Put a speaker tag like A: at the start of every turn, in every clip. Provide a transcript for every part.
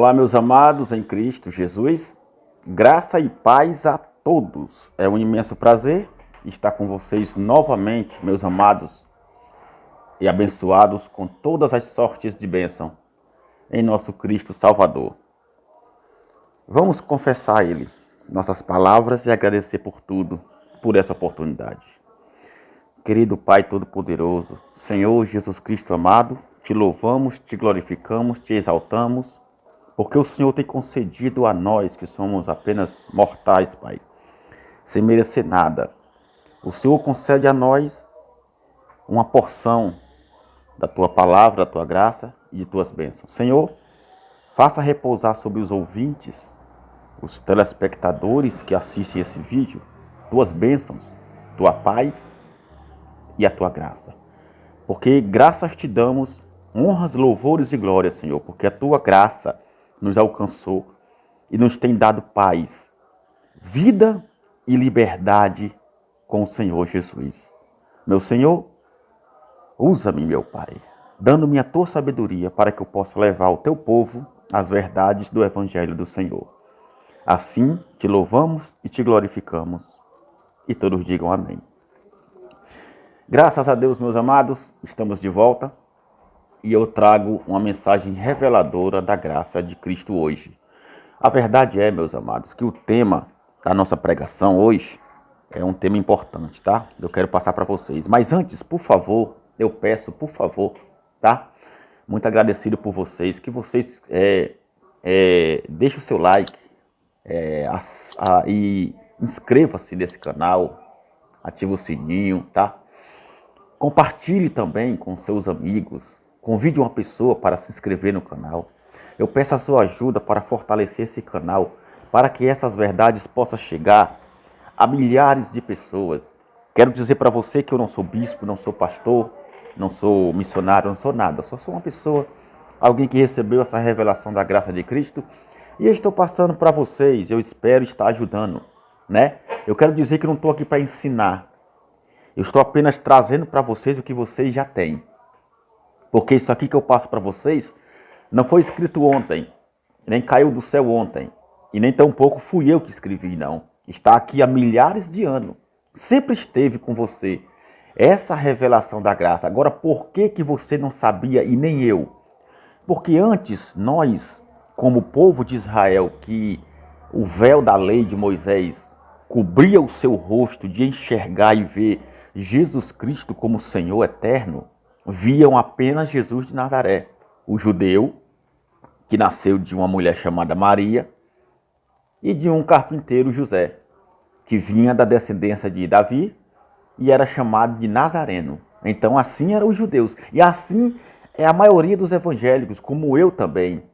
A: Olá, meus amados em Cristo Jesus, graça e paz a todos. É um imenso prazer estar com vocês novamente, meus amados e abençoados com todas as sortes de bênção em nosso Cristo Salvador. Vamos confessar a Ele nossas palavras e agradecer por tudo, por essa oportunidade. Querido Pai Todo-Poderoso, Senhor Jesus Cristo amado, te louvamos, te glorificamos, te exaltamos, porque o Senhor tem concedido a nós, que somos apenas mortais, Pai, sem merecer nada. O Senhor concede a nós uma porção da Tua palavra, da Tua graça e de Tuas bênçãos. Senhor, faça repousar sobre os ouvintes, os telespectadores que assistem esse vídeo, Tuas bênçãos, Tua paz e a Tua graça. Porque graças te damos, honras, louvores e glórias, Senhor, porque a Tua graça nos alcançou e nos tem dado paz, vida e liberdade com o Senhor Jesus. Meu Senhor, usa-me, meu Pai, dando-me a Tua sabedoria para que eu possa levar ao Teu povo as verdades do Evangelho do Senhor. Assim, te louvamos e te glorificamos. E todos digam amém. Graças a Deus, meus amados, estamos de volta. E eu trago uma mensagem reveladora da graça de Cristo hoje. A verdade é, meus amados, que o tema da nossa pregação hoje é um tema importante, tá? Eu quero passar para vocês. Mas antes, por favor, eu peço, por favor, tá? Muito agradecido por vocês, que vocês deixem o seu like e inscreva-se nesse canal, ative o sininho, tá? Compartilhe também com seus amigos. Convide uma pessoa para se inscrever no canal. Eu peço a sua ajuda para fortalecer esse canal, para que essas verdades possam chegar a milhares de pessoas. Quero dizer para você que eu não sou bispo, não sou pastor, não sou missionário, não sou nada. Eu só sou uma pessoa, alguém que recebeu essa revelação da graça de Cristo. E eu estou passando para vocês, eu espero estar ajudando, né? Eu quero dizer que não estou aqui para ensinar. Eu estou apenas trazendo para vocês o que vocês já têm. Porque isso aqui que eu passo para vocês não foi escrito ontem, nem caiu do céu ontem, e nem tampouco fui eu que escrevi, não. Está aqui há milhares de anos. Sempre esteve com você essa revelação da graça. Agora, por que você não sabia e nem eu? Porque antes nós, como povo de Israel, que o véu da lei de Moisés cobria o seu rosto de enxergar e ver Jesus Cristo como Senhor eterno, viam apenas Jesus de Nazaré, o judeu que nasceu de uma mulher chamada Maria e de um carpinteiro José, que vinha da descendência de Davi e era chamado de Nazareno. Então assim eram os judeus. E assim é a maioria dos evangélicos, como eu também,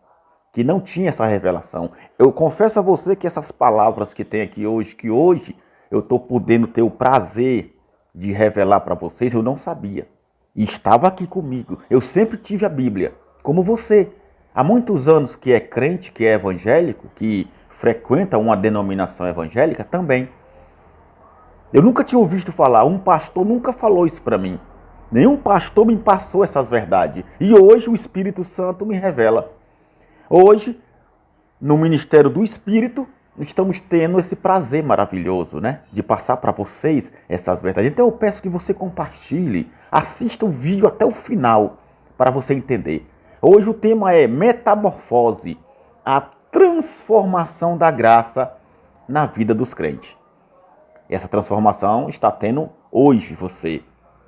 A: que não tinha essa revelação. Eu confesso a você que essas palavras que tem aqui hoje, que hoje eu estou podendo ter o prazer de revelar para vocês, eu não sabia. E estava aqui comigo. Eu sempre tive a Bíblia, como você. Há muitos anos que é crente, que é evangélico, que frequenta uma denominação evangélica também. Eu nunca tinha ouvido falar, um pastor nunca falou isso para mim. Nenhum pastor me passou essas verdades. E hoje o Espírito Santo me revela. Hoje, no Ministério do Espírito, estamos tendo esse prazer maravilhoso, né? De passar para vocês essas verdades. Então eu peço que você compartilhe, assista o vídeo até o final para você entender. Hoje o tema é metamorfose, a transformação da graça na vida dos crentes. Essa transformação está tendo hoje você,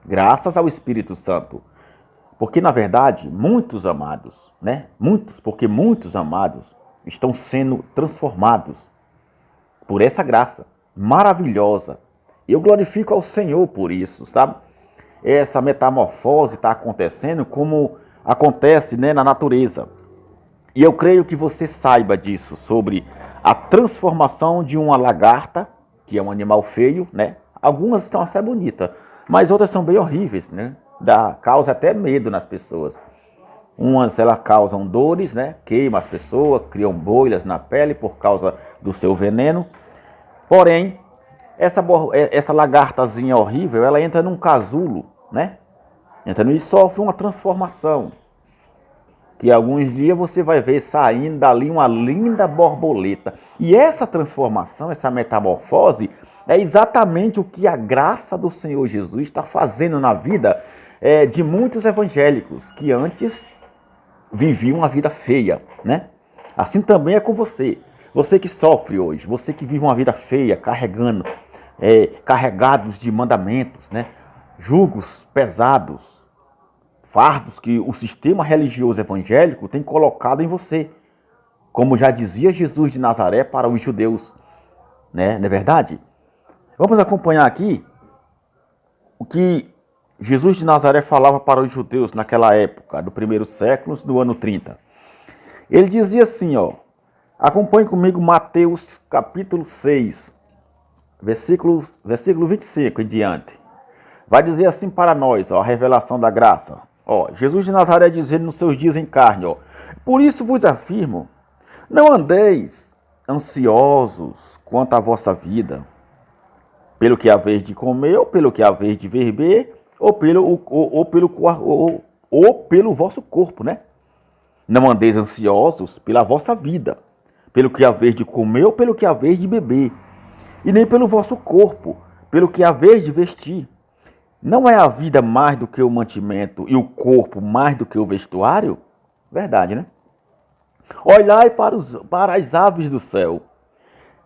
A: graças ao Espírito Santo. Porque na verdade, muitos amados, né? Muitos amados estão sendo transformados por essa graça maravilhosa. Eu glorifico ao Senhor por isso, sabe? Essa metamorfose está acontecendo como acontece, né, na natureza. E eu creio que você saiba disso, sobre a transformação de uma lagarta, que é um animal feio, né? Algumas estão até bonitas, mas outras são bem horríveis, né? Causa até medo nas pessoas. Umas elas causam dores, né? Queimam as pessoas, criam bolhas na pele por causa do seu veneno. Porém, essa lagartazinha horrível, ela entra num casulo, né? Entra e sofre uma transformação, que alguns dias você vai ver saindo dali uma linda borboleta. E essa transformação, essa metamorfose, é exatamente o que a graça do Senhor Jesus está fazendo na vida de muitos evangélicos que antes viviam uma vida feia, né? Assim também é com você. Você que sofre hoje, você que vive uma vida feia, carregados de mandamentos, né? Julgos pesados, fardos que o sistema religioso evangélico tem colocado em você. Como já dizia Jesus de Nazaré para os judeus, né? Não é verdade? Vamos acompanhar aqui o que Jesus de Nazaré falava para os judeus naquela época, do primeiro século, do ano 30. Ele dizia assim, ó, acompanhe comigo Mateus capítulo 6, versículo 25 em diante. Vai dizer assim para nós, ó, a revelação da graça. Ó, Jesus de Nazaré dizendo nos seus dias em carne, ó, por isso vos afirmo, não andeis ansiosos quanto à vossa vida, pelo que haveis de comer, ou pelo que haveis de beber, ou pelo vosso corpo, né? Não andeis ansiosos pela vossa vida, pelo que haveis de comer ou pelo que haveis de beber, e nem pelo vosso corpo, pelo que haveis de vestir. Não é a vida mais do que o mantimento e o corpo mais do que o vestuário? Verdade, né? Olhai para as aves do céu,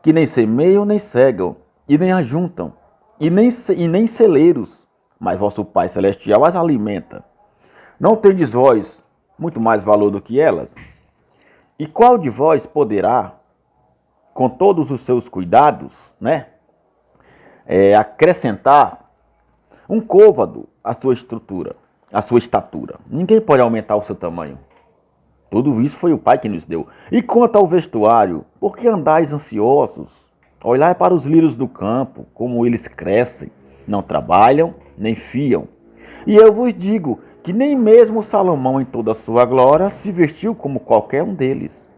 A: que nem semeiam, nem cegam, e nem ajuntam, e nem celeiros, mas vosso Pai Celestial as alimenta. Não tendes vós muito mais valor do que elas? E qual de vós poderá, com todos os seus cuidados, né, acrescentar um côvado à sua estrutura, à sua estatura? Ninguém pode aumentar o seu tamanho. Tudo isso foi o Pai que nos deu. E quanto ao vestuário, por que andais ansiosos? Olhai para os lírios do campo, como eles crescem, não trabalham, nem fiam. E eu vos digo que nem mesmo Salomão em toda a sua glória se vestiu como qualquer um deles.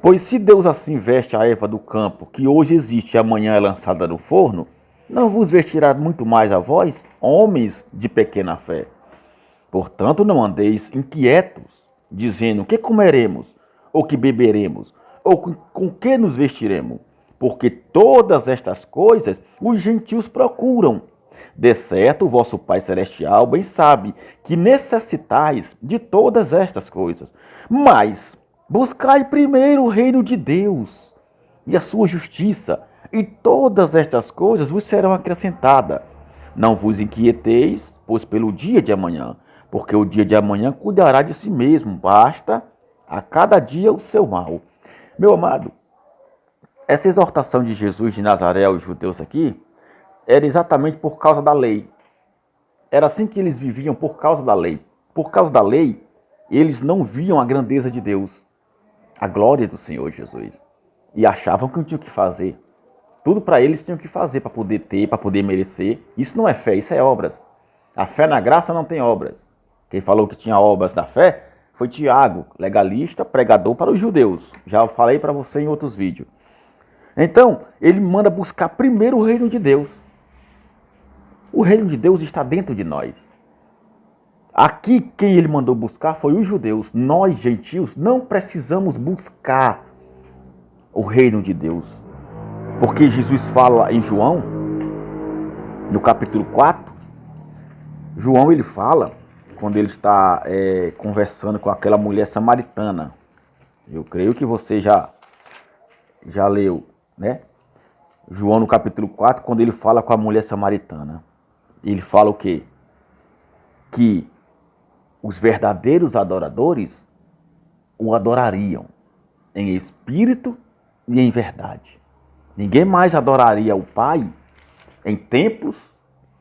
A: Pois se Deus assim veste a erva do campo, que hoje existe e amanhã é lançada no forno, não vos vestirá muito mais a vós, homens de pequena fé? Portanto, não andeis inquietos, dizendo: que comeremos, ou que beberemos, ou com que nos vestiremos? Porque todas estas coisas os gentios procuram. De certo, o vosso Pai Celestial bem sabe que necessitais de todas estas coisas. Mas buscai primeiro o reino de Deus e a sua justiça, e todas estas coisas vos serão acrescentadas. Não vos inquieteis, pois pelo dia de amanhã, porque o dia de amanhã cuidará de si mesmo. Basta a cada dia o seu mal. Meu amado, essa exortação de Jesus de Nazaré aos judeus aqui era exatamente por causa da lei. Era assim que eles viviam, por causa da lei. Por causa da lei, eles não viam a grandeza de Deus, a glória do Senhor Jesus. E achavam que não tinham o que fazer. Tudo para eles tinham que fazer para poder ter, para poder merecer. Isso não é fé, isso é obras. A fé na graça não tem obras. Quem falou que tinha obras da fé foi Tiago, legalista, pregador para os judeus. Já falei para você em outros vídeos. Então, ele manda buscar primeiro o reino de Deus. O reino de Deus está dentro de nós. Aqui, quem ele mandou buscar foi os judeus. Nós, gentios, não precisamos buscar o reino de Deus. Porque Jesus fala em João, no capítulo 4, João ele fala, quando ele está conversando com aquela mulher samaritana. Eu creio que você já leu, né? João no capítulo 4, quando ele fala com a mulher samaritana. Ele fala o quê? Que os verdadeiros adoradores o adorariam em espírito e em verdade. Ninguém mais adoraria o Pai em templos,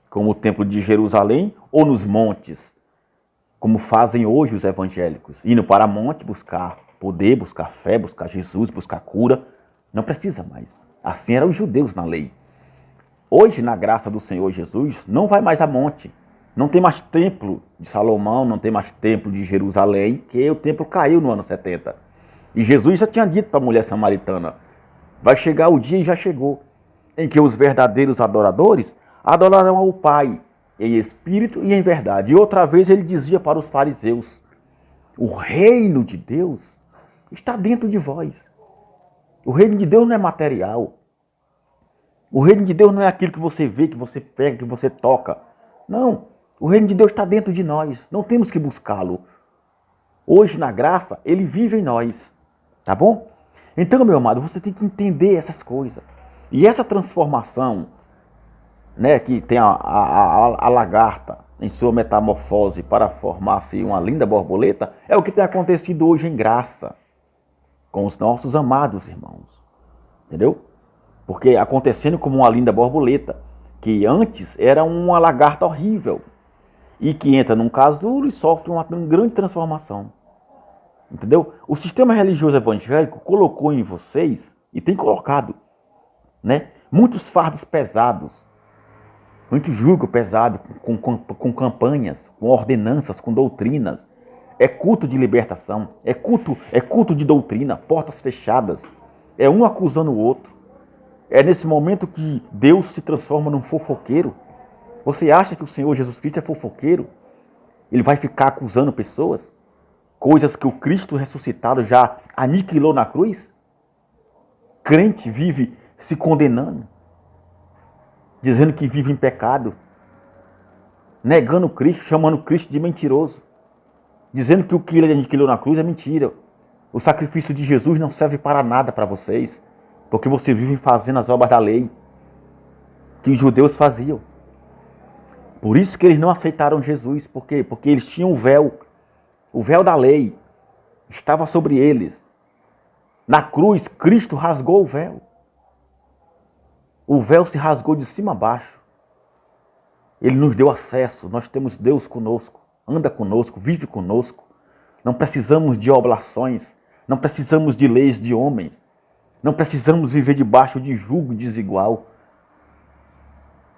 A: como o templo de Jerusalém, ou nos montes, como fazem hoje os evangélicos, indo para monte buscar poder, buscar fé, buscar Jesus, buscar cura. Não precisa mais. Assim eram os judeus na lei. Hoje, na graça do Senhor Jesus, não vai mais a monte. Não tem mais templo de Salomão, não tem mais templo de Jerusalém, que o templo caiu no ano 70. E Jesus já tinha dito para a mulher samaritana: vai chegar o dia, e já chegou, em que os verdadeiros adoradores adorarão ao Pai, em espírito e em verdade. E outra vez ele dizia para os fariseus: O reino de Deus está dentro de vós. O reino de Deus não é material. O reino de Deus não é aquilo que você vê, que você pega, que você toca. Não. O reino de Deus está dentro de nós. Não temos que buscá-lo. Hoje, na graça, ele vive em nós. Tá bom? Então, meu amado, você tem que entender essas coisas. E essa transformação, né, que tem a lagarta em sua metamorfose para formar-se uma linda borboleta, é o que tem acontecido hoje em graça com os nossos amados irmãos. Entendeu? Porque acontecendo como uma linda borboleta, que antes era uma lagarta horrível, e que entra num casulo e sofre uma grande transformação. Entendeu? O sistema religioso evangélico colocou em vocês, e tem colocado, né, muitos fardos pesados, muito jugo pesado, com campanhas, com ordenanças, com doutrinas. É culto de libertação, é culto de doutrina, portas fechadas. É um acusando o outro. É nesse momento que Deus se transforma num fofoqueiro. Você acha que o Senhor Jesus Cristo é fofoqueiro? Ele vai ficar acusando pessoas? Coisas que o Cristo ressuscitado já aniquilou na cruz? Crente vive se condenando, dizendo que vive em pecado, negando Cristo, chamando Cristo de mentiroso, dizendo que o que ele aniquilou na cruz é mentira. O sacrifício de Jesus não serve para nada para vocês, porque vocês vivem fazendo as obras da lei que os judeus faziam. Por isso que eles não aceitaram Jesus. Por quê? Porque eles tinham o véu da lei estava sobre eles. Na cruz, Cristo rasgou o véu. O véu se rasgou de cima a baixo. Ele nos deu acesso, nós temos Deus conosco, anda conosco, vive conosco. Não precisamos de oblações, não precisamos de leis de homens, não precisamos viver debaixo de jugo desigual.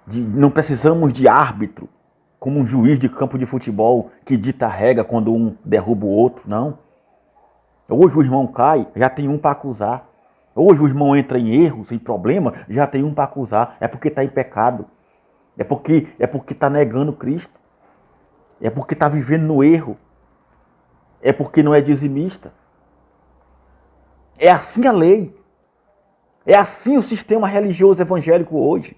A: Não precisamos de árbitro, como um juiz de campo de futebol que dita a regra quando um derruba o outro, não. Hoje o irmão cai, já tem um para acusar. Hoje o irmão entra em erro, sem problema, já tem um para acusar. É porque está em pecado. É porque está negando Cristo. É porque está vivendo no erro. É porque não é dizimista. É assim a lei. É assim o sistema religioso evangélico hoje.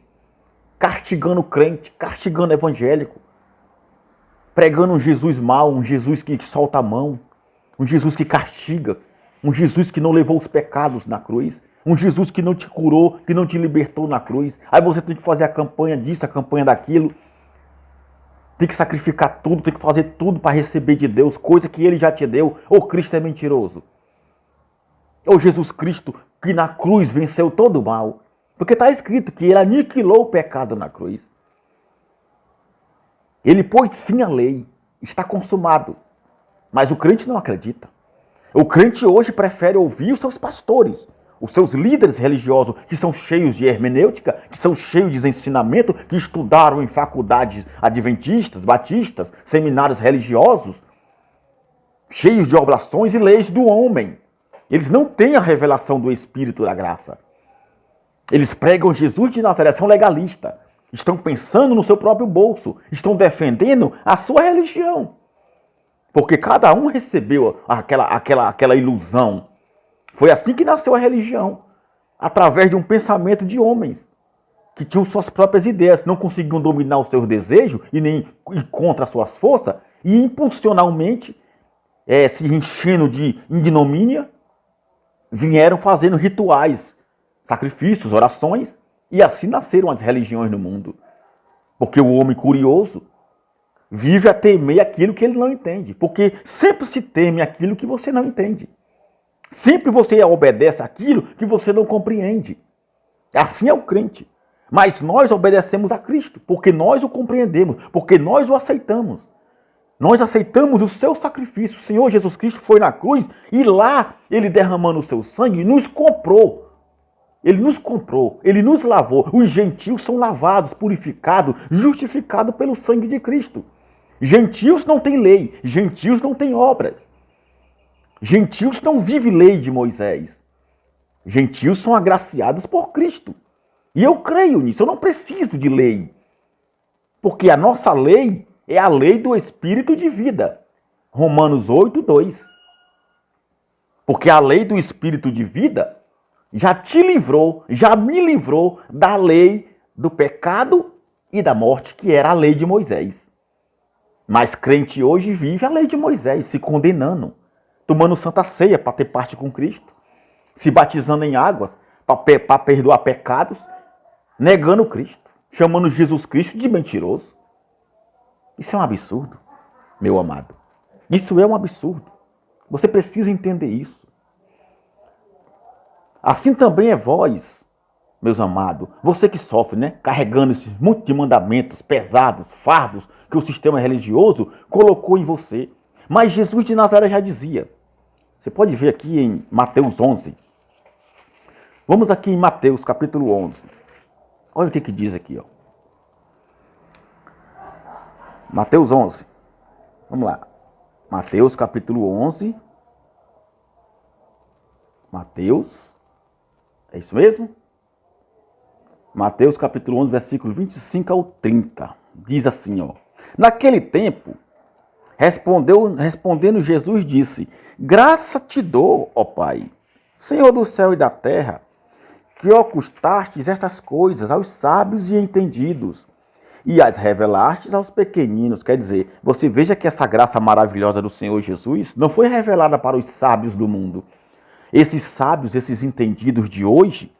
A: Castigando o crente, castigando o evangélico. Pregando um Jesus mau, um Jesus que solta a mão. Um Jesus que castiga. Um Jesus que não levou os pecados na cruz. Um Jesus que não te curou, que não te libertou na cruz. Aí você tem que fazer a campanha disso, a campanha daquilo. Tem que sacrificar tudo, tem que fazer tudo para receber de Deus, coisa que Ele já te deu. Ou Cristo é mentiroso. Ou Jesus Cristo, que na cruz venceu todo o mal. Porque está escrito que Ele aniquilou o pecado na cruz. Ele pôs fim à lei. Está consumado. Mas o crente não acredita. O crente hoje prefere ouvir os seus pastores, os seus líderes religiosos, que são cheios de hermenêutica, que são cheios de ensinamento, que estudaram em faculdades adventistas, batistas, seminários religiosos, cheios de oblações e leis do homem. Eles não têm a revelação do Espírito da graça. Eles pregam Jesus de Nazaré, são legalistas. Estão pensando no seu próprio bolso, estão defendendo a sua religião. Porque cada um recebeu aquela ilusão. Foi assim que nasceu a religião. Através de um pensamento de homens. Que tinham suas próprias ideias. Não conseguiam dominar os seus desejos. E nem ir contra as suas forças. E impulsionalmente, se enchendo de ignomínia, vieram fazendo rituais, sacrifícios, orações. E assim nasceram as religiões no mundo. Porque o homem curioso vive a temer aquilo que ele não entende. Porque sempre se teme aquilo que você não entende. Sempre você obedece aquilo que você não compreende. Assim é o crente. Mas nós obedecemos a Cristo, porque nós o compreendemos, porque nós o aceitamos. Nós aceitamos o seu sacrifício. O Senhor Jesus Cristo foi na cruz e lá ele derramando o seu sangue nos comprou. Ele nos comprou, ele nos lavou. Os gentios são lavados, purificados, justificados pelo sangue de Cristo. Gentios não têm lei, gentios não têm obras. Gentios não vivem lei de Moisés. Gentios são agraciados por Cristo. E eu creio nisso, eu não preciso de lei. Porque a nossa lei é a lei do Espírito de vida. Romanos 8:2. Porque a lei do Espírito de vida já te livrou, já me livrou da lei do pecado e da morte, que era a lei de Moisés. Mas crente hoje vive a lei de Moisés, se condenando, tomando santa ceia para ter parte com Cristo, se batizando em águas para perdoar pecados, negando Cristo, chamando Jesus Cristo de mentiroso. Isso é um absurdo, meu amado. Isso é um absurdo. Você precisa entender isso. Assim também é vós, meus amados, você que sofre, né? Carregando esses monte de mandamentos pesados, fardos, que o sistema religioso colocou em você. Mas Jesus de Nazaré já dizia. Você pode ver aqui em Mateus 11. Vamos aqui em Mateus capítulo 11. Olha o que diz aqui, ó. Mateus 11. Vamos lá. Mateus capítulo 11. Mateus. É isso mesmo? Mateus capítulo 11, versículo 25 ao 30. Diz assim, ó. Naquele tempo, respondendo Jesus disse: Graça te dou, ó Pai, Senhor do céu e da terra, que ocultastes estas coisas aos sábios e entendidos, e as revelastes aos pequeninos. Quer dizer, você veja que essa graça maravilhosa do Senhor Jesus não foi revelada para os sábios do mundo. Esses sábios, esses entendidos de hoje,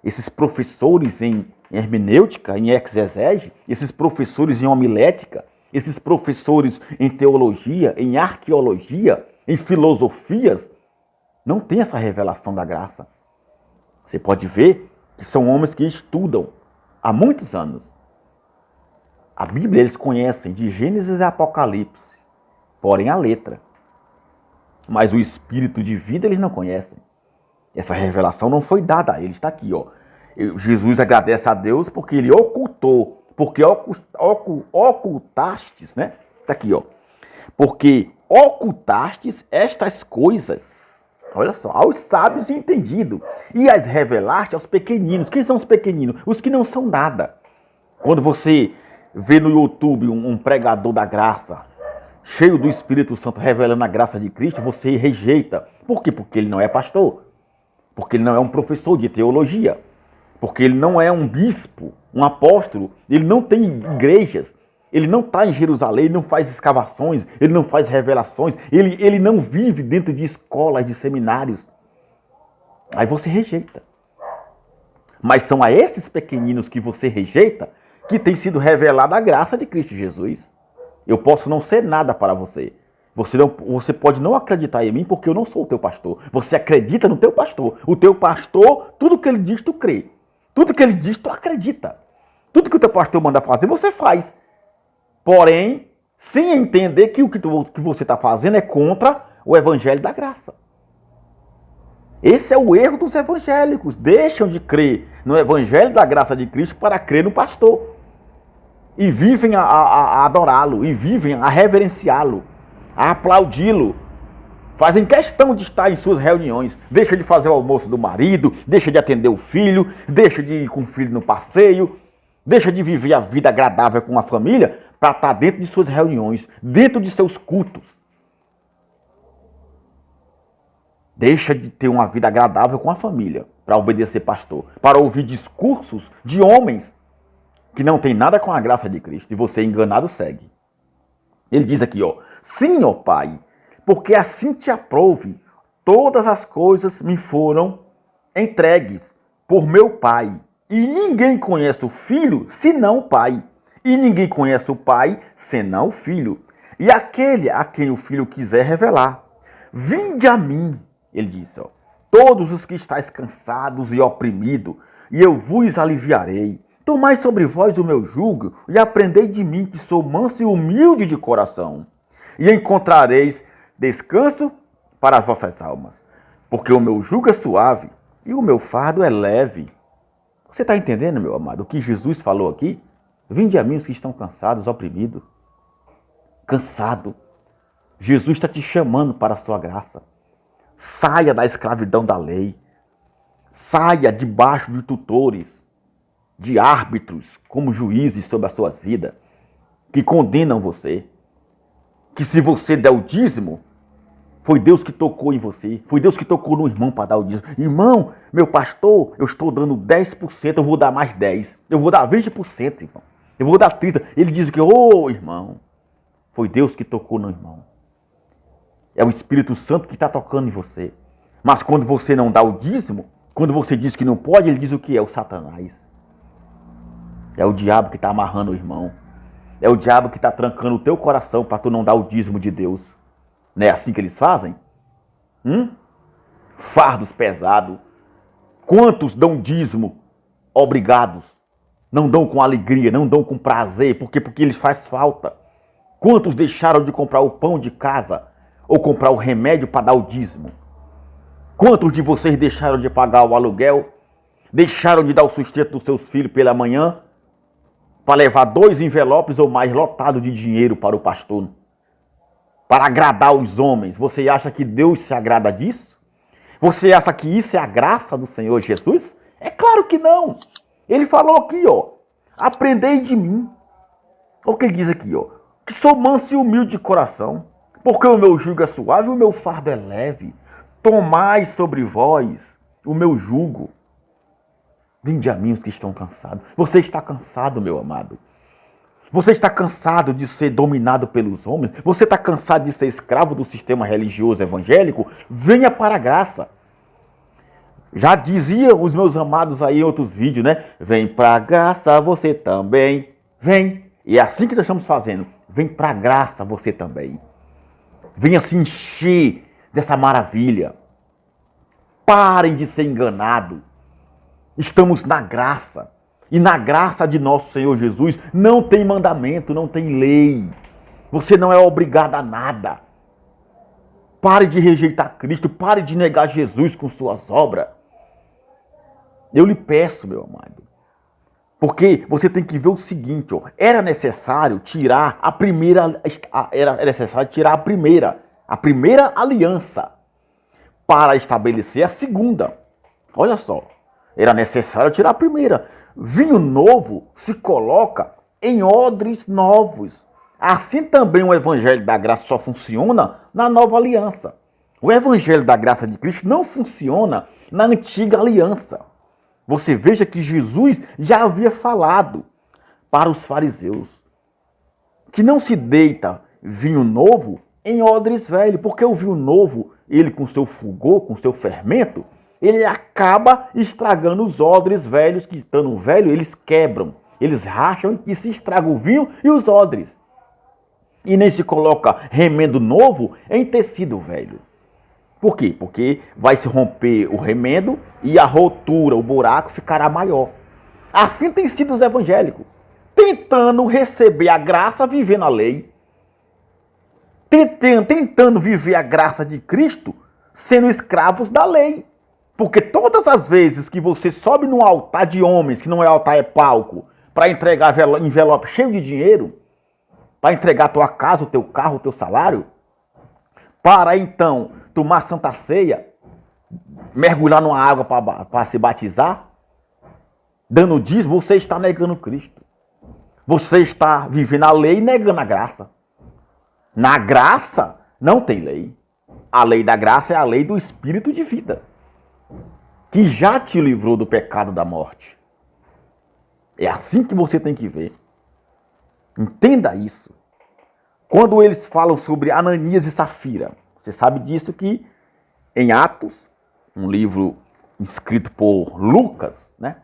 A: esses professores em hermenêutica, em exegese, esses professores em homilética, esses professores em teologia, em arqueologia, em filosofias, não tem essa revelação da graça. Você pode ver que são homens que estudam há muitos anos. A Bíblia eles conhecem de Gênesis e Apocalipse, porém a letra. Mas o espírito de vida eles não conhecem. Essa revelação não foi dada a eles. Está aqui, ó. Jesus agradece a Deus porque ele ocultou. Porque ocultastes, né? Está aqui, ó. Porque ocultastes estas coisas. Olha só, aos sábios e entendidos. E as revelaste aos pequeninos. Quem são os pequeninos? Os que não são nada. Quando você vê no YouTube um pregador da graça, cheio do Espírito Santo, revelando a graça de Cristo, você rejeita. Por quê? Porque ele não é pastor. Porque ele não é um professor de teologia. Porque ele não é um bispo, um apóstolo. Ele não tem igrejas. Ele não está em Jerusalém, ele não faz escavações, ele não faz revelações. Ele não vive dentro de escolas, de seminários. Aí você rejeita. Mas são a esses pequeninos que você rejeita que tem sido revelada a graça de Cristo Jesus. Eu posso não ser nada para você. Você pode não acreditar em mim porque eu não sou o teu pastor. Você acredita no teu pastor. O teu pastor, tudo que ele diz, tu crê. Tudo que ele diz, tu acredita. Tudo que o teu pastor manda fazer, você faz. Porém, sem entender que o que você está fazendo é contra o evangelho da graça. Esse é o erro dos evangélicos. Deixam de crer no evangelho da graça de Cristo para crer no pastor. E vivem a adorá-lo, e vivem a reverenciá-lo, a aplaudi-lo. Fazem questão de estar em suas reuniões. Deixa de fazer o almoço do marido, deixa de atender o filho, deixa de ir com o filho no passeio, deixa de viver a vida agradável com a família para estar dentro de suas reuniões, dentro de seus cultos. Deixa de ter uma vida agradável com a família para obedecer pastor, para ouvir discursos de homens que não tem nada com a graça de Cristo, e você enganado segue. Ele diz aqui, ó: Sim, ó Pai, porque assim te aprouve, todas as coisas me foram entregues por meu Pai, e ninguém conhece o Filho senão o Pai, e ninguém conhece o Pai senão o Filho, e aquele a quem o Filho quiser revelar. Vinde a mim, ele disse, ó, todos os que estáis cansados e oprimidos, e eu vos aliviarei. Tomai sobre vós o meu jugo e aprendei de mim, que sou manso e humilde de coração, e encontrareis descanso para as vossas almas, porque o meu jugo é suave e o meu fardo é leve. Você está entendendo, meu amado, o que Jesus falou aqui? Vinde a mim os que estão cansados, oprimidos. Cansado. Jesus está te chamando para a sua graça. Saia da escravidão da lei. Saia debaixo de tutores, de árbitros, como juízes sobre as suas vidas, que condenam você. Que se você der o dízimo, foi Deus que tocou em você. Foi Deus que tocou no irmão para dar o dízimo. Irmão, meu pastor, eu estou dando 10%, eu vou dar mais 10%. Eu vou dar 20%, irmão. Eu vou dar 30%. Ele diz que, irmão, foi Deus que tocou no irmão. É o Espírito Santo que está tocando em você. Mas quando você não dá o dízimo, quando você diz que não pode, ele diz o que é? O Satanás. É o diabo que está amarrando o irmão. É o diabo que está trancando o teu coração para tu não dar o dízimo de Deus. Não é assim que eles fazem? Fardos pesados. Quantos dão dízimo obrigados? Não dão com alegria, não dão com prazer, porque lhes faz falta. Quantos deixaram de comprar o pão de casa ou comprar o remédio para dar o dízimo? Quantos de vocês deixaram de pagar o aluguel? Deixaram de dar o sustento dos seus filhos pela manhã para levar 2 envelopes ou mais lotados de dinheiro para o pastor? Para agradar os homens. Você acha que Deus se agrada disso? Você acha que isso é a graça do Senhor Jesus? É claro que não. Ele falou aqui, aprendei de mim. Olha o que ele diz aqui, que sou manso e humilde de coração, porque o meu jugo é suave e o meu fardo é leve. Tomai sobre vós o meu jugo. Vinde a mim os que estão cansados. Você está cansado, meu amado. Você está cansado de ser dominado pelos homens? Você está cansado de ser escravo do sistema religioso evangélico? Venha para a graça. Já diziam os meus amados aí em outros vídeos, né? Vem para a graça você também. Vem. E é assim que nós estamos fazendo. Vem para a graça você também. Venha se encher dessa maravilha. Parem de ser enganados. Estamos na graça. E na graça de nosso Senhor Jesus não tem mandamento, não tem lei. Você não é obrigado a nada. Pare de rejeitar Cristo, pare de negar Jesus com suas obras. Eu lhe peço, meu amado. Porque você tem que ver o seguinte, era necessário tirar a primeira aliança para estabelecer a segunda. Olha só, era necessário tirar a primeira. Vinho novo se coloca em odres novos. Assim também o evangelho da graça só funciona na nova aliança. O evangelho da graça de Cristo não funciona na antiga aliança. Você veja que Jesus já havia falado para os fariseus que não se deita vinho novo em odres velhos, porque o vinho novo, ele com seu fulgor, com seu fermento, ele acaba estragando os odres velhos, que estando velho, eles quebram, eles racham e se estraga o vinho e os odres. E nem se coloca remendo novo em tecido velho. Por quê? Porque vai se romper o remendo e a rotura, o buraco ficará maior. Assim tem sido os evangélicos, tentando receber a graça, vivendo a lei. Tentando viver a graça de Cristo, sendo escravos da lei. Porque todas as vezes que você sobe num altar de homens, que não é altar, é palco, para entregar envelope cheio de dinheiro, para entregar a tua casa, o teu carro, o teu salário, para então tomar santa ceia, mergulhar numa água para se batizar, dando dízimo, você está negando Cristo. Você está vivendo a lei e negando a graça. Na graça não tem lei. A lei da graça é a lei do Espírito de vida, que já te livrou do pecado da morte. É assim que você tem que ver. Entenda isso. Quando eles falam sobre Ananias e Safira, você sabe disso que em Atos, um livro escrito por Lucas, né?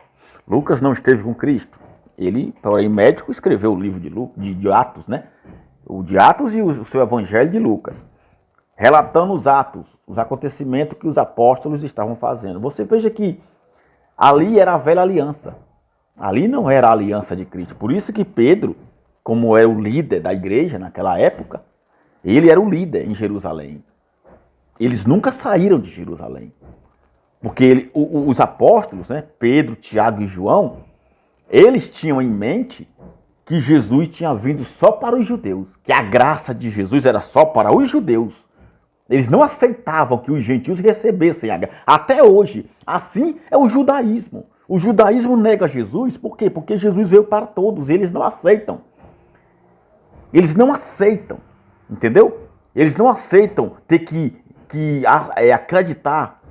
A: Lucas não esteve com Cristo. Ele, porém, médico, escreveu o livro de Atos, né? O de Atos e o seu evangelho de Lucas, relatando os atos, os acontecimentos que os apóstolos estavam fazendo. Você veja que ali era a velha aliança. Ali não era a aliança de Cristo. Por isso que Pedro, como era o líder da igreja naquela época, ele era o líder em Jerusalém. Eles nunca saíram de Jerusalém. Porque os apóstolos, né, Pedro, Tiago e João, eles tinham em mente que Jesus tinha vindo só para os judeus, que a graça de Jesus era só para os judeus. Eles não aceitavam que os gentios recebessem a graça. Até hoje, assim é o judaísmo. O judaísmo nega Jesus, por quê? Porque Jesus veio para todos, eles não aceitam. Eles não aceitam. Entendeu? Eles não aceitam ter que acreditar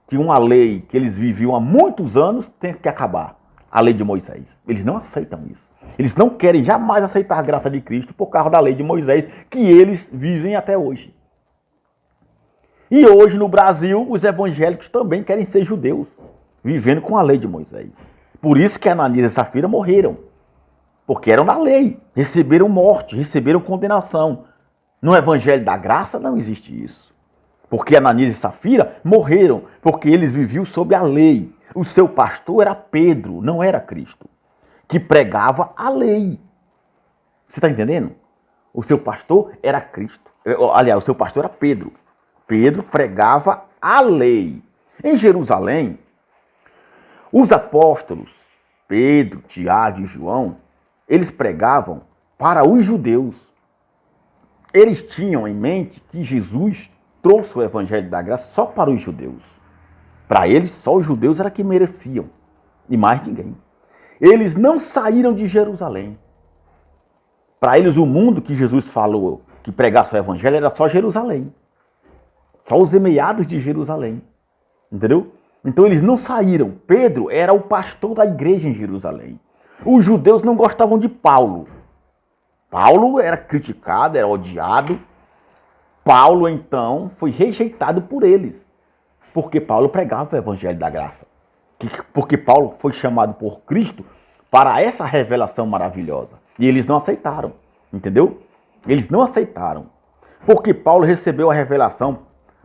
A: que uma lei que eles viviam há muitos anos tem que acabar. A lei de Moisés. Eles não aceitam isso. Eles não querem jamais aceitar a graça de Cristo por causa da lei de Moisés que eles vivem até hoje. E hoje no Brasil, os evangélicos também querem ser judeus, vivendo com a lei de Moisés. Por isso que Ananias e Safira morreram. Porque eram da lei, receberam morte, receberam condenação. No evangelho da graça não existe isso. Porque Ananias e Safira morreram, porque eles viviam sob a lei. O seu pastor era Pedro, não era Cristo, que pregava a lei. Você está entendendo? O seu pastor era Cristo. Aliás, o seu pastor era Pedro. Pedro pregava a lei. Em Jerusalém, os apóstolos, Pedro, Tiago e João, eles pregavam para os judeus. Eles tinham em mente que Jesus trouxe o evangelho da graça só para os judeus. Para eles, só os judeus era que mereciam, e mais ninguém. Eles não saíram de Jerusalém. Para eles, o mundo que Jesus falou que pregasse o evangelho era só Jerusalém. Só os emeados de Jerusalém. Entendeu? Então eles não saíram. Pedro era o pastor da igreja em Jerusalém. Os judeus não gostavam de Paulo. Paulo era criticado, era odiado. Paulo, então, foi rejeitado por eles. Porque Paulo pregava o evangelho da graça. Porque Paulo foi chamado por Cristo para essa revelação maravilhosa. E eles não aceitaram. Entendeu? Eles não aceitaram. Porque Paulo recebeu a revelação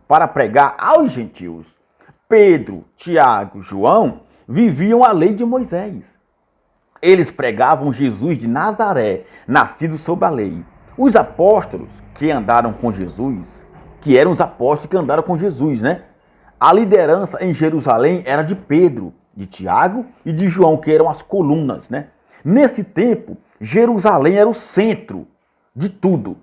A: para pregar aos gentios. Pedro, Tiago, João viviam a lei de Moisés. Eles pregavam Jesus de Nazaré, nascido sob a lei. Os apóstolos que andaram com Jesus, que eram os apóstolos que andaram com Jesus, né? A liderança em Jerusalém era de Pedro, de Tiago e de João, que eram as colunas, né? Nesse tempo, Jerusalém era o centro de tudo.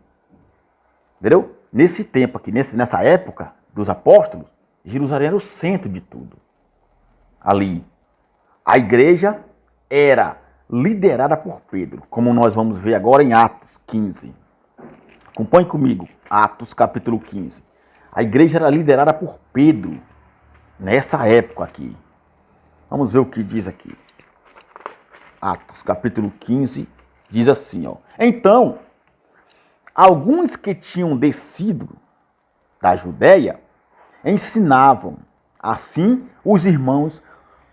A: Entendeu? Nesse tempo aqui, nessa época dos apóstolos, Jerusalém era o centro de tudo. Ali, a igreja era liderada por Pedro, como nós vamos ver agora em Atos 15. Acompanhe comigo, Atos capítulo 15. A igreja era liderada por Pedro, nessa época aqui. Vamos ver o que diz aqui. Atos capítulo 15 diz assim, ó. Então, alguns que tinham descido da Judéia ensinavam assim os irmãos: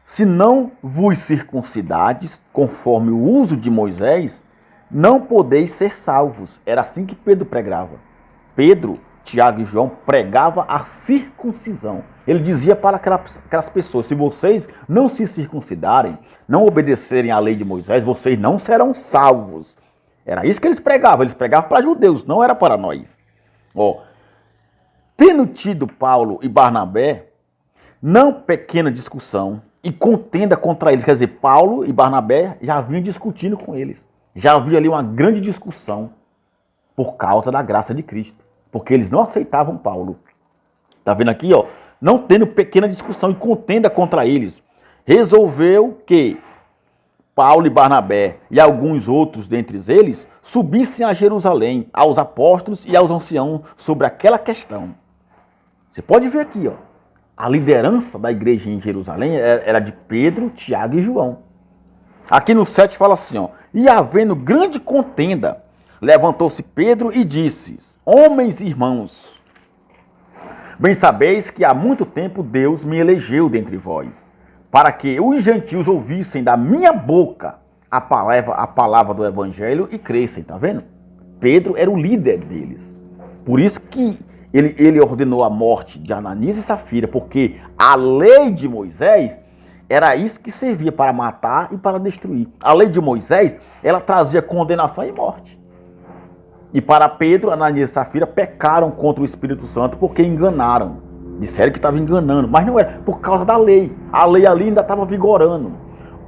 A: se não vos circuncidades, conforme o uso de Moisés, não podeis ser salvos. Era assim que Pedro pregava. Pedro, Tiago e João pregava a circuncisão. Ele dizia para aquelas pessoas: se vocês não se circuncidarem, não obedecerem à lei de Moisés, vocês não serão salvos. Era isso que eles pregavam para judeus, não era para nós. Ó, tendo tido Paulo e Barnabé não pequena discussão e contenda contra eles, quer dizer, Paulo e Barnabé já vinham discutindo com eles. Já havia ali uma grande discussão por causa da graça de Cristo, porque eles não aceitavam Paulo. Tá vendo aqui, ó? Não tendo pequena discussão e contenda contra eles, resolveu que Paulo e Barnabé e alguns outros dentre eles subissem a Jerusalém, aos apóstolos e aos anciãos sobre aquela questão. Você pode ver aqui, ó. A liderança da igreja em Jerusalém era de Pedro, Tiago e João. Aqui no 7 fala assim, ó. E havendo grande contenda, levantou-se Pedro e disse: homens e irmãos, bem sabeis que há muito tempo Deus me elegeu dentre vós, para que os gentios ouvissem da minha boca a palavra do evangelho e crescem, tá vendo? Pedro era o líder deles. Por isso que ele ordenou a morte de Ananias e Safira, porque a lei de Moisés era isso que servia para matar e para destruir. A lei de Moisés, ela trazia condenação e morte. E para Pedro, Ananias e Safira pecaram contra o Espírito Santo porque enganaram. Disseram que estavam enganando, mas não era, por causa da lei. A lei ali ainda estava vigorando.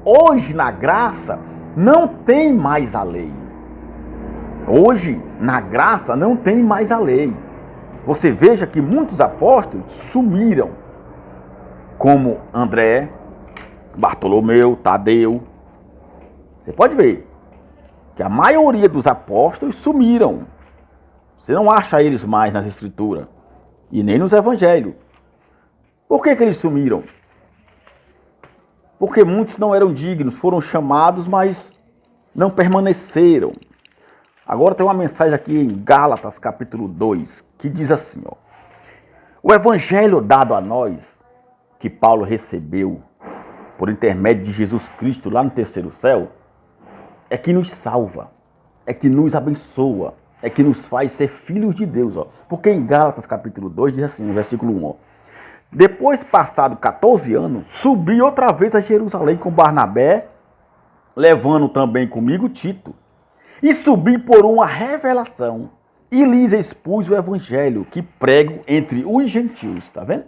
A: Hoje, na graça, não tem mais a lei. Hoje, na graça, não tem mais a lei. Você veja que muitos apóstolos sumiram, como André, Bartolomeu, Tadeu. Você pode ver que a maioria dos apóstolos sumiram. Você não acha eles mais nas escrituras e nem nos evangelhos. Por que eles sumiram? Porque muitos não eram dignos, foram chamados, mas não permaneceram. Agora tem uma mensagem aqui em Gálatas, capítulo 2, que diz assim, ó. O evangelho dado a nós, que Paulo recebeu por intermédio de Jesus Cristo lá no terceiro céu, é que nos salva, é que nos abençoa, é que nos faz ser filhos de Deus. Ó. Porque em Gálatas, capítulo 2, diz assim, no versículo 1, ó. Depois, passado 14 anos, subi outra vez a Jerusalém com Barnabé, levando também comigo Tito. E subi por uma revelação e lhes expus o evangelho que prego entre os gentios. Tá vendo?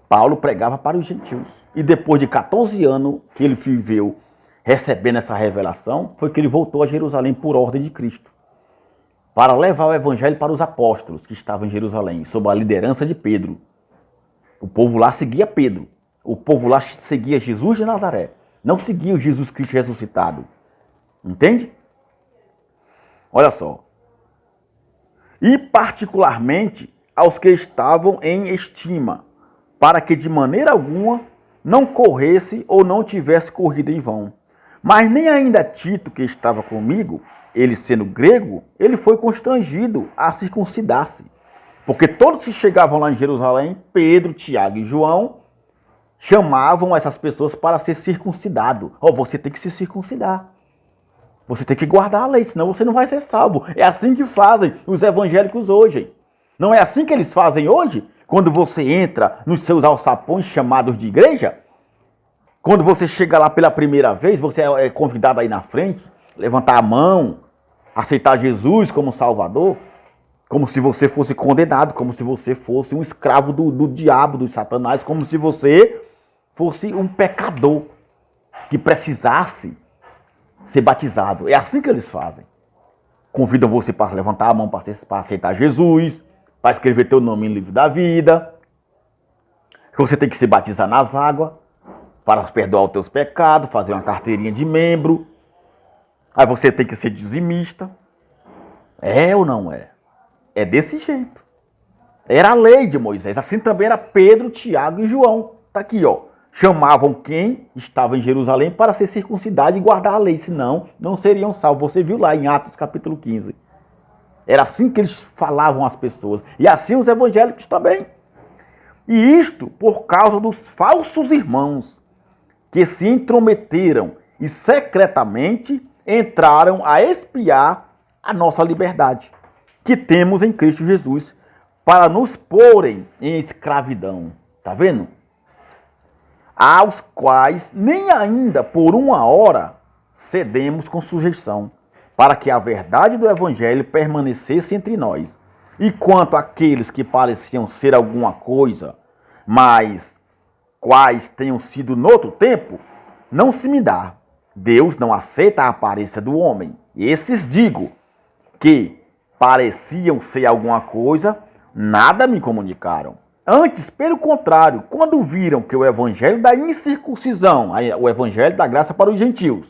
A: Paulo pregava para os gentios. E depois de 14 anos que ele viveu recebendo essa revelação, foi que ele voltou a Jerusalém por ordem de Cristo. Para levar o evangelho para os apóstolos que estavam em Jerusalém, sob a liderança de Pedro. O povo lá seguia Pedro. O povo lá seguia Jesus de Nazaré. Não seguia o Jesus Cristo ressuscitado. Entende? Olha só. E particularmente aos que estavam em estima, para que de maneira alguma não corresse ou não tivesse corrido em vão. Mas nem ainda Tito, que estava comigo, ele sendo grego, ele foi constrangido a circuncidar-se. Porque todos que chegavam lá em Jerusalém, Pedro, Tiago e João, chamavam essas pessoas para ser circuncidado. Oh, você tem que se circuncidar. Você tem que guardar a lei, senão você não vai ser salvo. É assim que fazem os evangélicos hoje. Não é assim que eles fazem hoje? Quando você entra nos seus alçapões chamados de igreja, quando você chega lá pela primeira vez, você é convidado aí na frente, levantar a mão, aceitar Jesus como Salvador, como se você fosse condenado, como se você fosse um escravo do diabo, dos satanás, como se você fosse um pecador que precisasse ser batizado. É assim que eles fazem. Convidam você para levantar a mão para aceitar Jesus, para escrever teu nome no livro da vida. Você tem que se batizar nas águas para perdoar os teus pecados, fazer uma carteirinha de membro. Aí você tem que ser dizimista. É ou não é? É desse jeito. Era a lei de Moisés. Assim também era Pedro, Tiago e João. Tá aqui, ó. Chamavam quem estava em Jerusalém para ser circuncidado e guardar a lei. Senão, não seriam salvos. Você viu lá em Atos capítulo 15. Era assim que eles falavam às pessoas. E assim os evangélicos também. E isto por causa dos falsos irmãos que se intrometeram e secretamente entraram a espiar a nossa liberdade que temos em Cristo Jesus para nos porem em escravidão. Tá vendo? Aos quais nem ainda por uma hora cedemos com sujeição, para que a verdade do evangelho permanecesse entre nós. E quanto àqueles que pareciam ser alguma coisa, mas quais tenham sido noutro tempo, não se me dá. Deus não aceita a aparência do homem. Esses digo que pareciam ser alguma coisa, nada me comunicaram. Antes, pelo contrário, quando viram que o evangelho da incircuncisão, o evangelho da graça para os gentios,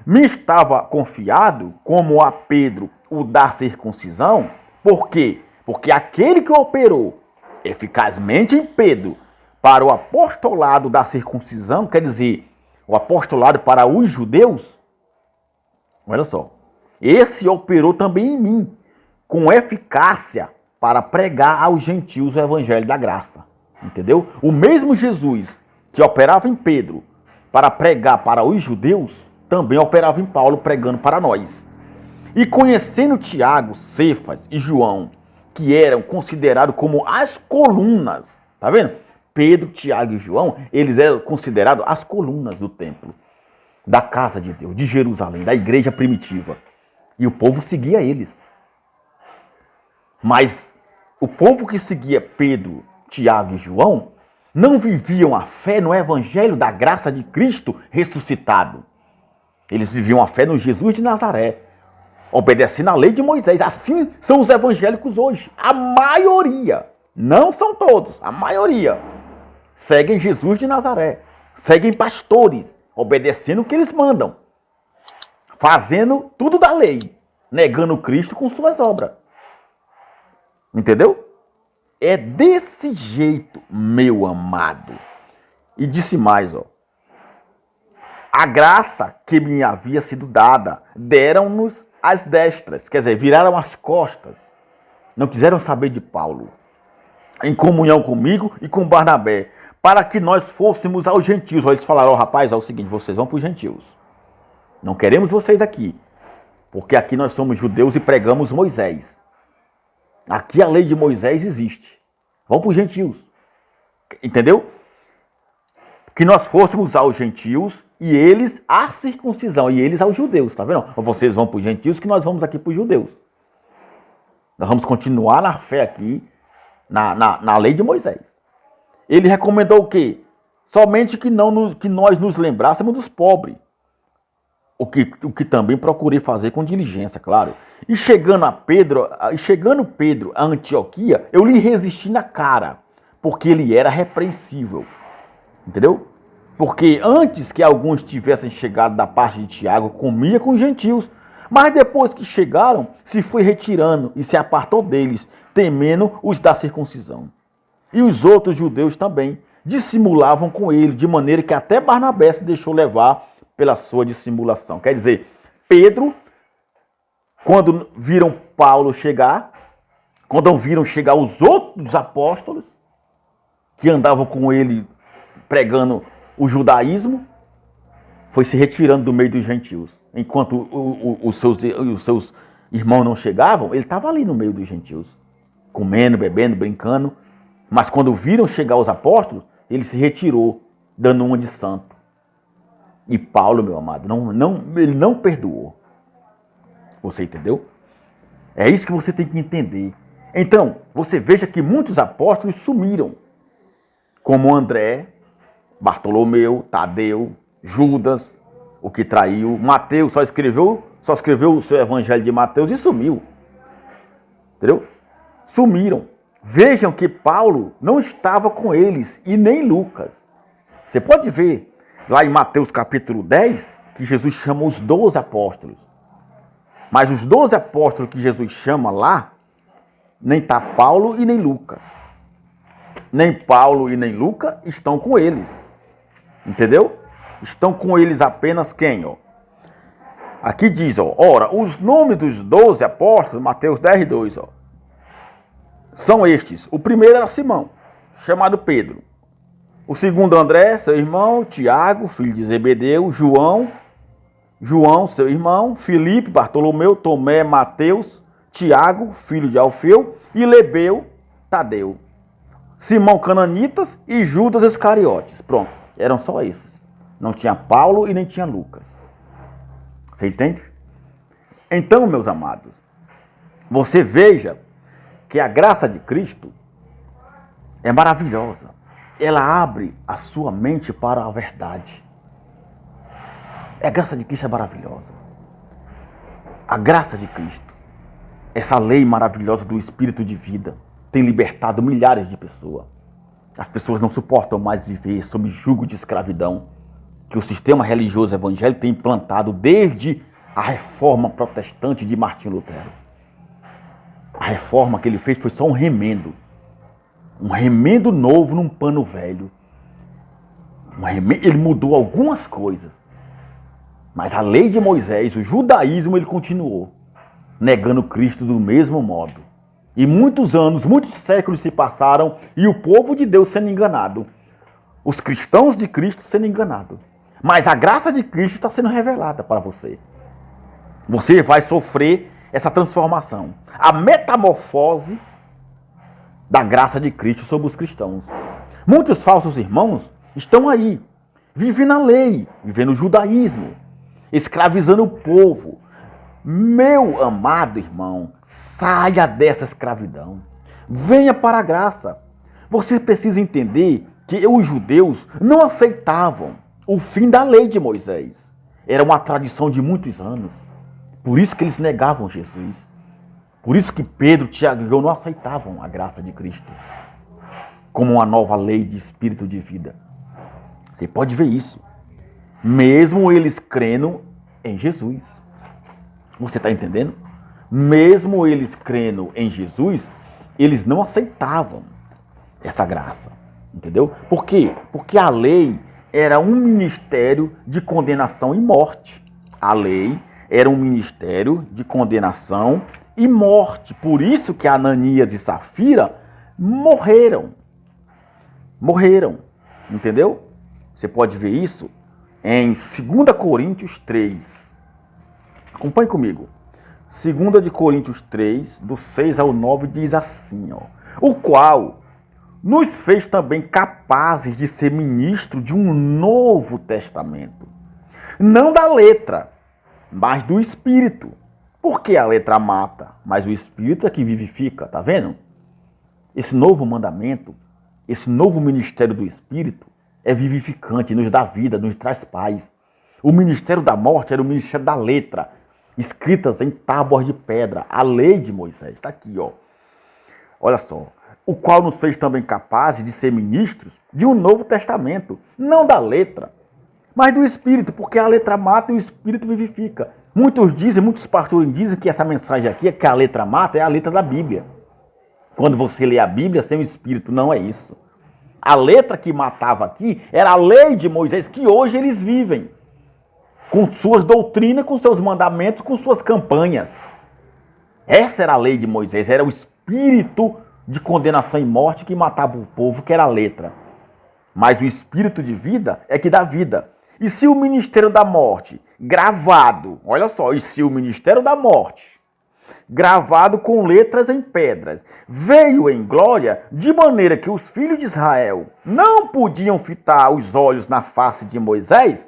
A: me estava confiado, como a Pedro o da circuncisão, por quê? Porque aquele que operou eficazmente em Pedro para o apostolado da circuncisão, quer dizer, o apostolado para os judeus, olha só, esse operou também em mim, com eficácia, para pregar aos gentios o evangelho da graça. Entendeu? O mesmo Jesus que operava em Pedro para pregar para os judeus, também operava em Paulo pregando para nós. E conhecendo Tiago, Cefas e João, que eram considerados como as colunas, tá vendo? Pedro, Tiago e João, eles eram considerados as colunas do templo, da casa de Deus, de Jerusalém, da igreja primitiva. E o povo seguia eles. Mas o povo que seguia Pedro, Tiago e João não viviam a fé no evangelho da graça de Cristo ressuscitado. Eles viviam a fé no Jesus de Nazaré, obedecendo à lei de Moisés. Assim são os evangélicos hoje. A maioria, não são todos, a maioria, seguem Jesus de Nazaré, seguem pastores, obedecendo o que eles mandam, fazendo tudo da lei, negando Cristo com suas obras. Entendeu? É desse jeito, meu amado. E disse mais, ó. A graça que me havia sido dada, deram-nos as destras. Quer dizer, viraram as costas. Não quiseram saber de Paulo. Em comunhão comigo e com Barnabé. Para que nós fôssemos aos gentios. Eles falaram, ó, rapaz, é o seguinte, vocês vão para os gentios. Não queremos vocês aqui. Porque aqui nós somos judeus e pregamos Moisés. Aqui a lei de Moisés existe. Vão para os gentios. Entendeu? Que nós fôssemos aos gentios e eles à circuncisão. E eles aos judeus, tá vendo? Vocês vão para os gentios que nós vamos aqui para os judeus. Nós vamos continuar na fé aqui, na lei de Moisés. Ele recomendou o quê? Somente que nós nos lembrássemos dos pobres. O que também procurei fazer com diligência, claro. E chegando Pedro a Antioquia, eu lhe resisti na cara, porque ele era repreensível. Entendeu? Porque antes que alguns tivessem chegado da parte de Tiago, comia com os gentios. Mas depois que chegaram, se foi retirando e se apartou deles, temendo os da circuncisão. E os outros judeus também dissimulavam com ele, de maneira que até Barnabé se deixou levar pela sua dissimulação. Quer dizer, Pedro, quando viram Paulo chegar, quando viram chegar os outros apóstolos, que andavam com ele pregando o judaísmo, foi se retirando do meio dos gentios. Enquanto os seus irmãos não chegavam, ele estava ali no meio dos gentios, comendo, bebendo, brincando. Mas quando viram chegar os apóstolos, ele se retirou, dando uma de santo. E Paulo, meu amado, ele não perdoou. Você entendeu? É isso que você tem que entender. Então, você veja que muitos apóstolos sumiram. Como André, Bartolomeu, Tadeu, Judas, o que traiu. Mateus só escreveu o seu evangelho de Mateus e sumiu. Entendeu? Sumiram. Vejam que Paulo não estava com eles e nem Lucas. Você pode ver lá em Mateus capítulo 10 que Jesus chama os 12 apóstolos. Mas os 12 apóstolos que Jesus chama lá, nem está Paulo e nem Lucas. Nem Paulo e nem Lucas estão com eles. Entendeu? Estão com eles apenas quem? Ó? Aqui diz, ó, ora, os nomes dos 12 apóstolos, Mateus 10, 2, ó, são estes. O primeiro era Simão, chamado Pedro. O segundo, André, seu irmão. Tiago, filho de Zebedeu. João, seu irmão. Filipe, Bartolomeu, Tomé, Mateus. Tiago, filho de Alfeu. E Lebeu, Tadeu. Simão Cananitas e Judas Iscariotes. Pronto, eram só esses. Não tinha Paulo e nem tinha Lucas. Você entende? Então, meus amados, você veja que a graça de Cristo é maravilhosa. Ela abre a sua mente para a verdade. A graça de Cristo é maravilhosa. A graça de Cristo, essa lei maravilhosa do Espírito de vida, tem libertado milhares de pessoas. As pessoas não suportam mais viver sob jugo de escravidão que o sistema religioso evangélico tem implantado desde a reforma protestante de Martinho Lutero. A reforma que ele fez foi só um remendo novo num pano velho. Ele mudou algumas coisas, mas a lei de Moisés, o judaísmo, ele continuou negando Cristo do mesmo modo. E muitos anos, muitos séculos se passaram e o povo de Deus sendo enganado. Os cristãos de Cristo sendo enganados. Mas a graça de Cristo está sendo revelada para você. Você vai sofrer essa transformação. A metamorfose da graça de Cristo sobre os cristãos. Muitos falsos irmãos estão aí, vivendo a lei, vivendo o judaísmo, escravizando o povo. Meu amado irmão, saia dessa escravidão. Venha para a graça. Você precisa entender que os judeus não aceitavam o fim da lei de Moisés. Era uma tradição de muitos anos. Por isso que eles negavam Jesus. Por isso que Pedro, Tiago e João não aceitavam a graça de Cristo como uma nova lei de espírito de vida. Você pode ver isso. Mesmo eles crendo em Jesus. Você está entendendo? Mesmo eles crendo em Jesus, Eles não aceitavam essa graça. Entendeu? Por quê? Porque a lei era um ministério de condenação e morte. A lei era um ministério de condenação e morte. Por isso que Ananias e Safira morreram. Morreram. Entendeu? Você pode ver isso em 2 Coríntios 3. Acompanhe comigo. 2 Coríntios 3, do 6 ao 9, diz assim, ó, o qual nos fez também capazes de ser ministro de um novo testamento. Não da letra, mas do Espírito. Porque a letra mata, mas o Espírito é que vivifica, tá vendo? Esse novo mandamento, esse novo ministério do Espírito é vivificante, nos dá vida, nos traz paz. O ministério da morte era o ministério da letra, escritas em tábuas de pedra, a lei de Moisés. Está aqui, ó. Olha só. O qual nos fez também capazes de ser ministros de um novo testamento, não da letra, mas do Espírito, porque a letra mata e o Espírito vivifica. Muitos pastores dizem que essa mensagem aqui, que a letra mata, é a letra da Bíblia. Quando você lê a Bíblia sem o Espírito, não é isso. A letra que matava aqui era a lei de Moisés, que hoje eles vivem, com suas doutrinas, com seus mandamentos, com suas campanhas. Essa era a lei de Moisés, era o Espírito de condenação e morte que matava o povo, que era a letra. Mas o Espírito de vida é que dá vida. E se o ministério da morte, gravado, olha só, e se o ministério da morte, gravado com letras em pedras, veio em glória, de maneira que os filhos de Israel não podiam fitar os olhos na face de Moisés,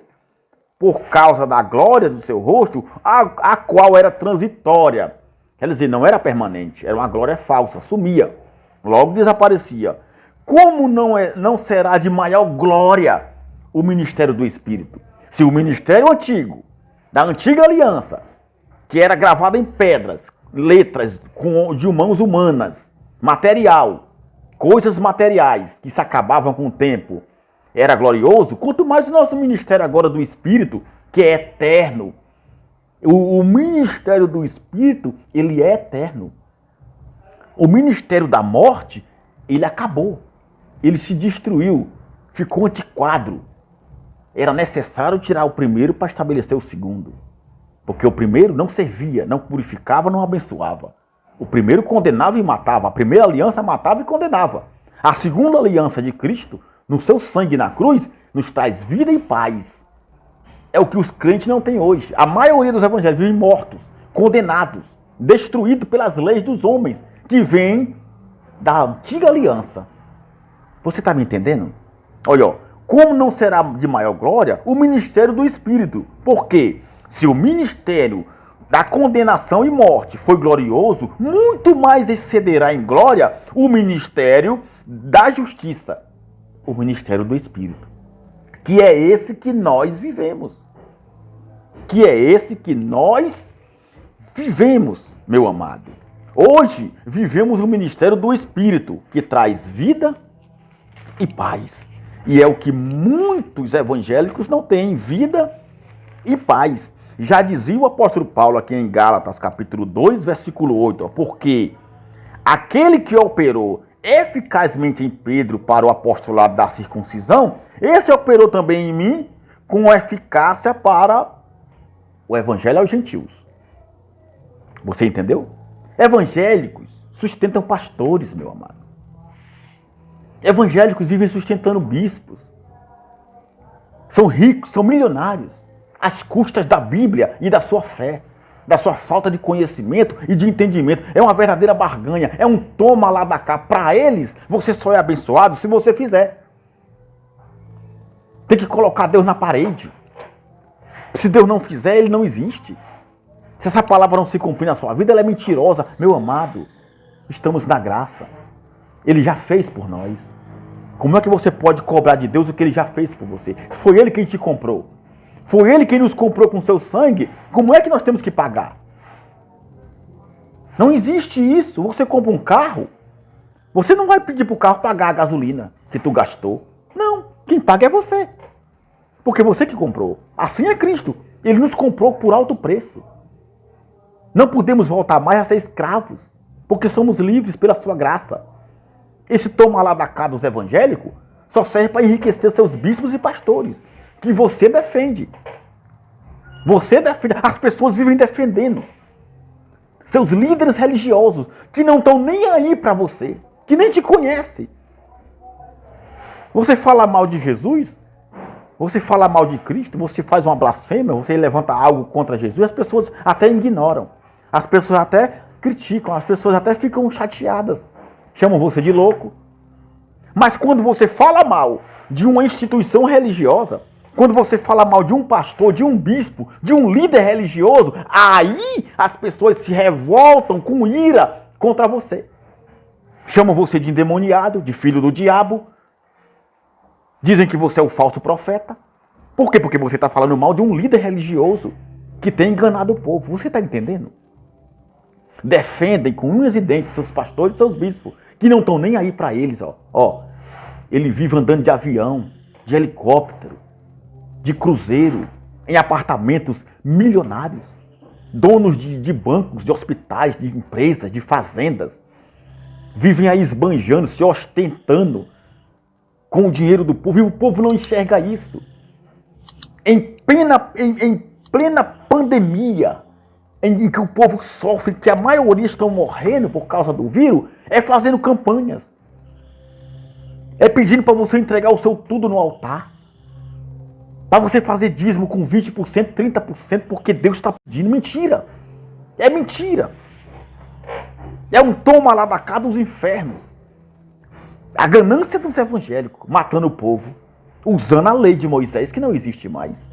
A: por causa da glória do seu rosto, a qual era transitória. Quer dizer, não era permanente, era uma glória falsa, sumia, logo desaparecia. Como não será de maior glória o ministério do Espírito? Se o ministério antigo, da antiga aliança, que era gravado em pedras, letras de mãos humanas, material, coisas materiais que se acabavam com o tempo, era glorioso, quanto mais o nosso ministério agora do Espírito, que é eterno. O ministério do Espírito, ele é eterno. O ministério da morte, ele acabou. Ele se destruiu, ficou antiquado. Era necessário tirar o primeiro para estabelecer o segundo. Porque o primeiro não servia, não purificava, não abençoava. O primeiro condenava e matava. A primeira aliança matava e condenava. A segunda aliança de Cristo, no seu sangue na cruz, nos traz vida e paz. É o que os crentes não têm hoje. A maioria dos evangélicos vivem mortos, condenados, destruídos pelas leis dos homens, que vêm da antiga aliança. Você está me entendendo? Olha, ó, como não será de maior glória o ministério do Espírito? Porque se o ministério da condenação e morte foi glorioso, muito mais excederá em glória o ministério da justiça, o ministério do Espírito, que é esse que nós vivemos. Que é esse que nós vivemos, meu amado. Hoje vivemos o ministério do Espírito, que traz vida e paz. E é o que muitos evangélicos não têm, vida e paz. Já dizia o apóstolo Paulo aqui em Gálatas, capítulo 2, versículo 8, porque aquele que operou eficazmente em Pedro para o apostolado da circuncisão, esse operou também em mim com eficácia para o evangelho aos gentios. Você entendeu? Evangélicos sustentam pastores, meu amado. Evangélicos vivem sustentando bispos. São ricos, são milionários, às custas da Bíblia e da sua fé, da sua falta de conhecimento e de entendimento. É uma verdadeira barganha, é um toma lá da cá. Para eles, você só é abençoado se você fizer. Tem que colocar Deus na parede. Se Deus não fizer, ele não existe. Se essa palavra não se cumprir na sua vida, ela é mentirosa. Meu amado, estamos na graça. Ele já fez por nós. Como é que você pode cobrar de Deus o que ele já fez por você? Foi ele quem te comprou. Foi ele quem nos comprou com seu sangue. Como é que nós temos que pagar? Não existe isso. Você compra um carro, você não vai pedir para o carro pagar a gasolina que tu gastou. Não, quem paga é você. Porque você que comprou. Assim é Cristo. Ele nos comprou por alto preço. Não podemos voltar mais a ser escravos. porque somos livres pela sua graça. Esse toma lá da cá dos evangélicos só serve para enriquecer seus bispos e pastores, que você defende. Você defende, as pessoas vivem defendendo seus líderes religiosos, que não estão nem aí para você, que nem te conhecem. Você fala mal de Jesus, você fala mal de Cristo, você faz uma blasfêmia, você levanta algo contra Jesus, as pessoas até ignoram, as pessoas até criticam, as pessoas até ficam chateadas, chamam você de louco. Mas quando você fala mal de uma instituição religiosa, quando você fala mal de um pastor, de um bispo, de um líder religioso, aí as pessoas se revoltam com ira contra você. Chamam você de endemoniado, de filho do diabo. Dizem que você é o falso profeta. Por quê? Porque você está falando mal de um líder religioso que tem enganado o povo. Você está entendendo? Defendem com unhas e dentes seus pastores e seus bispos, que não estão nem aí para eles. Ele vive andando de avião, de helicóptero, de cruzeiro, em apartamentos milionários, donos de bancos, de hospitais, de empresas, de fazendas. Vivem aí esbanjando, se ostentando com o dinheiro do povo, e o povo não enxerga isso. Em plena pandemia, em que o povo sofre, que a maioria estão morrendo por causa do vírus, é fazendo campanhas. É pedindo para você entregar o seu tudo no altar. Para você fazer dízimo com 20%, 30%, porque Deus está pedindo. Mentira. É mentira. É um toma lá da cá dos infernos. A ganância dos evangélicos, matando o povo, usando a lei de Moisés, que não existe mais.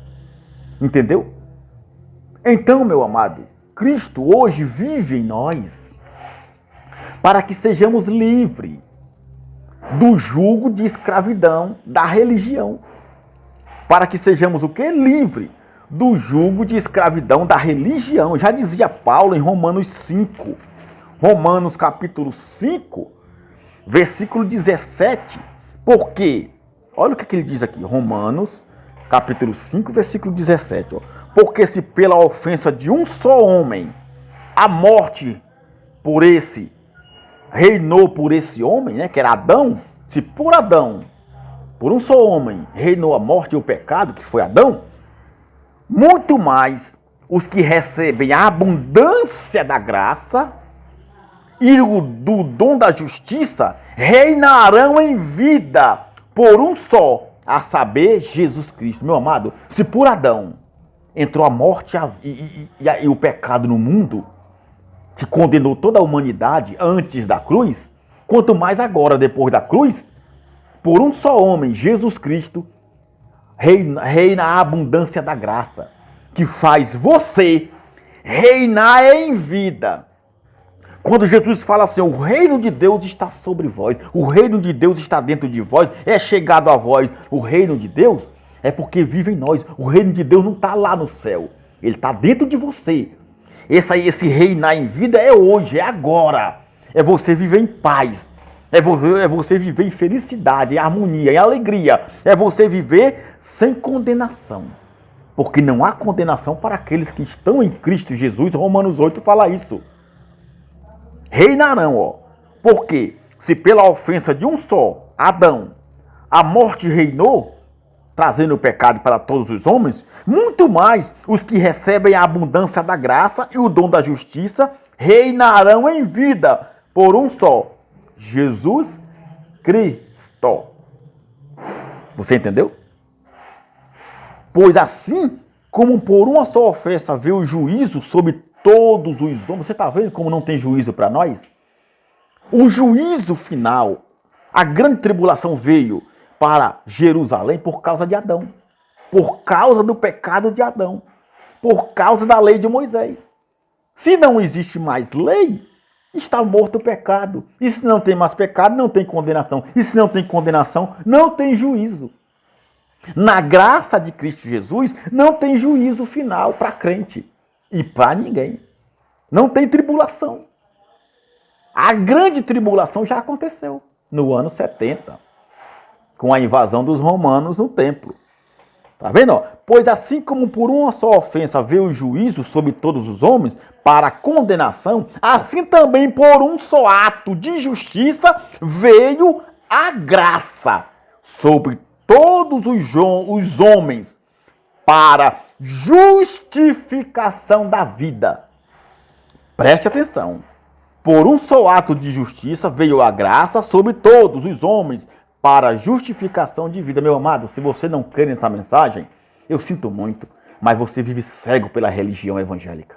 A: Entendeu? Então, meu amado, Cristo hoje vive em nós para que sejamos livres do jugo de escravidão da religião. Para que sejamos o quê? Livre do jugo de escravidão da religião. Já dizia Paulo em Romanos 5. Romanos capítulo 5, versículo 17. Porque, olha o que ele diz aqui. Romanos capítulo 5, versículo 17. Porque se pela ofensa de um só homem a morte reinou por esse homem, né, que era Adão, se por Adão, por um só homem, reinou a morte e o pecado, que foi Adão, muito mais os que recebem a abundância da graça e do dom da justiça reinarão em vida por um só, a saber, Jesus Cristo. Meu amado, se por Adão entrou a morte e o pecado no mundo, que condenou toda a humanidade antes da cruz, quanto mais agora, depois da cruz, por um só homem, Jesus Cristo, reina a abundância da graça, que faz você reinar em vida. Quando Jesus fala assim, o reino de Deus está sobre vós, o reino de Deus está dentro de vós, é chegado a vós, o reino de Deus é porque vive em nós. O reino de Deus não está lá no céu, ele está dentro de você. Esse reinar em vida é hoje, é agora. É você viver em paz. É você viver em felicidade, em harmonia, em alegria. É você viver sem condenação. Porque não há condenação para aqueles que estão em Cristo Jesus. Romanos 8 fala isso. Reinarão, Porque se pela ofensa de um só, Adão, a morte reinou, trazendo o pecado para todos os homens, muito mais os que recebem a abundância da graça e o dom da justiça reinarão em vida por um só, Jesus Cristo. Você entendeu? Pois assim como por uma só ofensa veio o juízo sobre todos os homens, você está vendo como não tem juízo para nós? O juízo final, a grande tribulação veio para Jerusalém por causa de Adão, por causa do pecado de Adão, por causa da lei de Moisés. Se não existe mais lei, está morto o pecado. E se não tem mais pecado, não tem condenação. E se não tem condenação, não tem juízo. Na graça de Cristo Jesus, não tem juízo final para crente e para ninguém. Não tem tribulação. A grande tribulação já aconteceu no ano 70, com a invasão dos romanos no templo. Tá vendo? Ó? Pois assim como por uma só ofensa veio o juízo sobre todos os homens, para a condenação, assim também por um só ato de justiça veio a graça sobre todos os homens, para justificação da vida. Preste atenção. Por um só ato de justiça veio a graça sobre todos os homens, para justificação de vida. Meu amado, se você não crê nessa mensagem, eu sinto muito, mas você vive cego pela religião evangélica.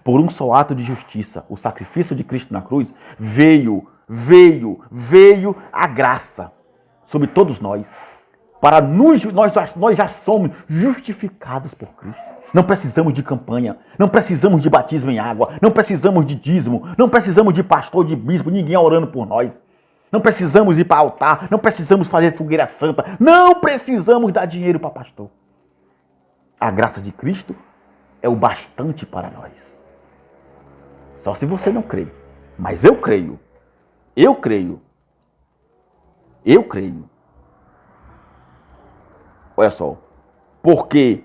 A: Por um só ato de justiça, o sacrifício de Cristo na cruz, veio a graça sobre todos nós. Para nós já somos justificados por Cristo. Não precisamos de campanha, não precisamos de batismo em água, não precisamos de dízimo, não precisamos de pastor, de bispo, ninguém orando por nós. Não precisamos ir para altar, não precisamos fazer fogueira santa, não precisamos dar dinheiro para pastor. A graça de Cristo é o bastante para nós. Só se você não crê. Mas eu creio. Eu creio. Eu creio. Olha só. Porque,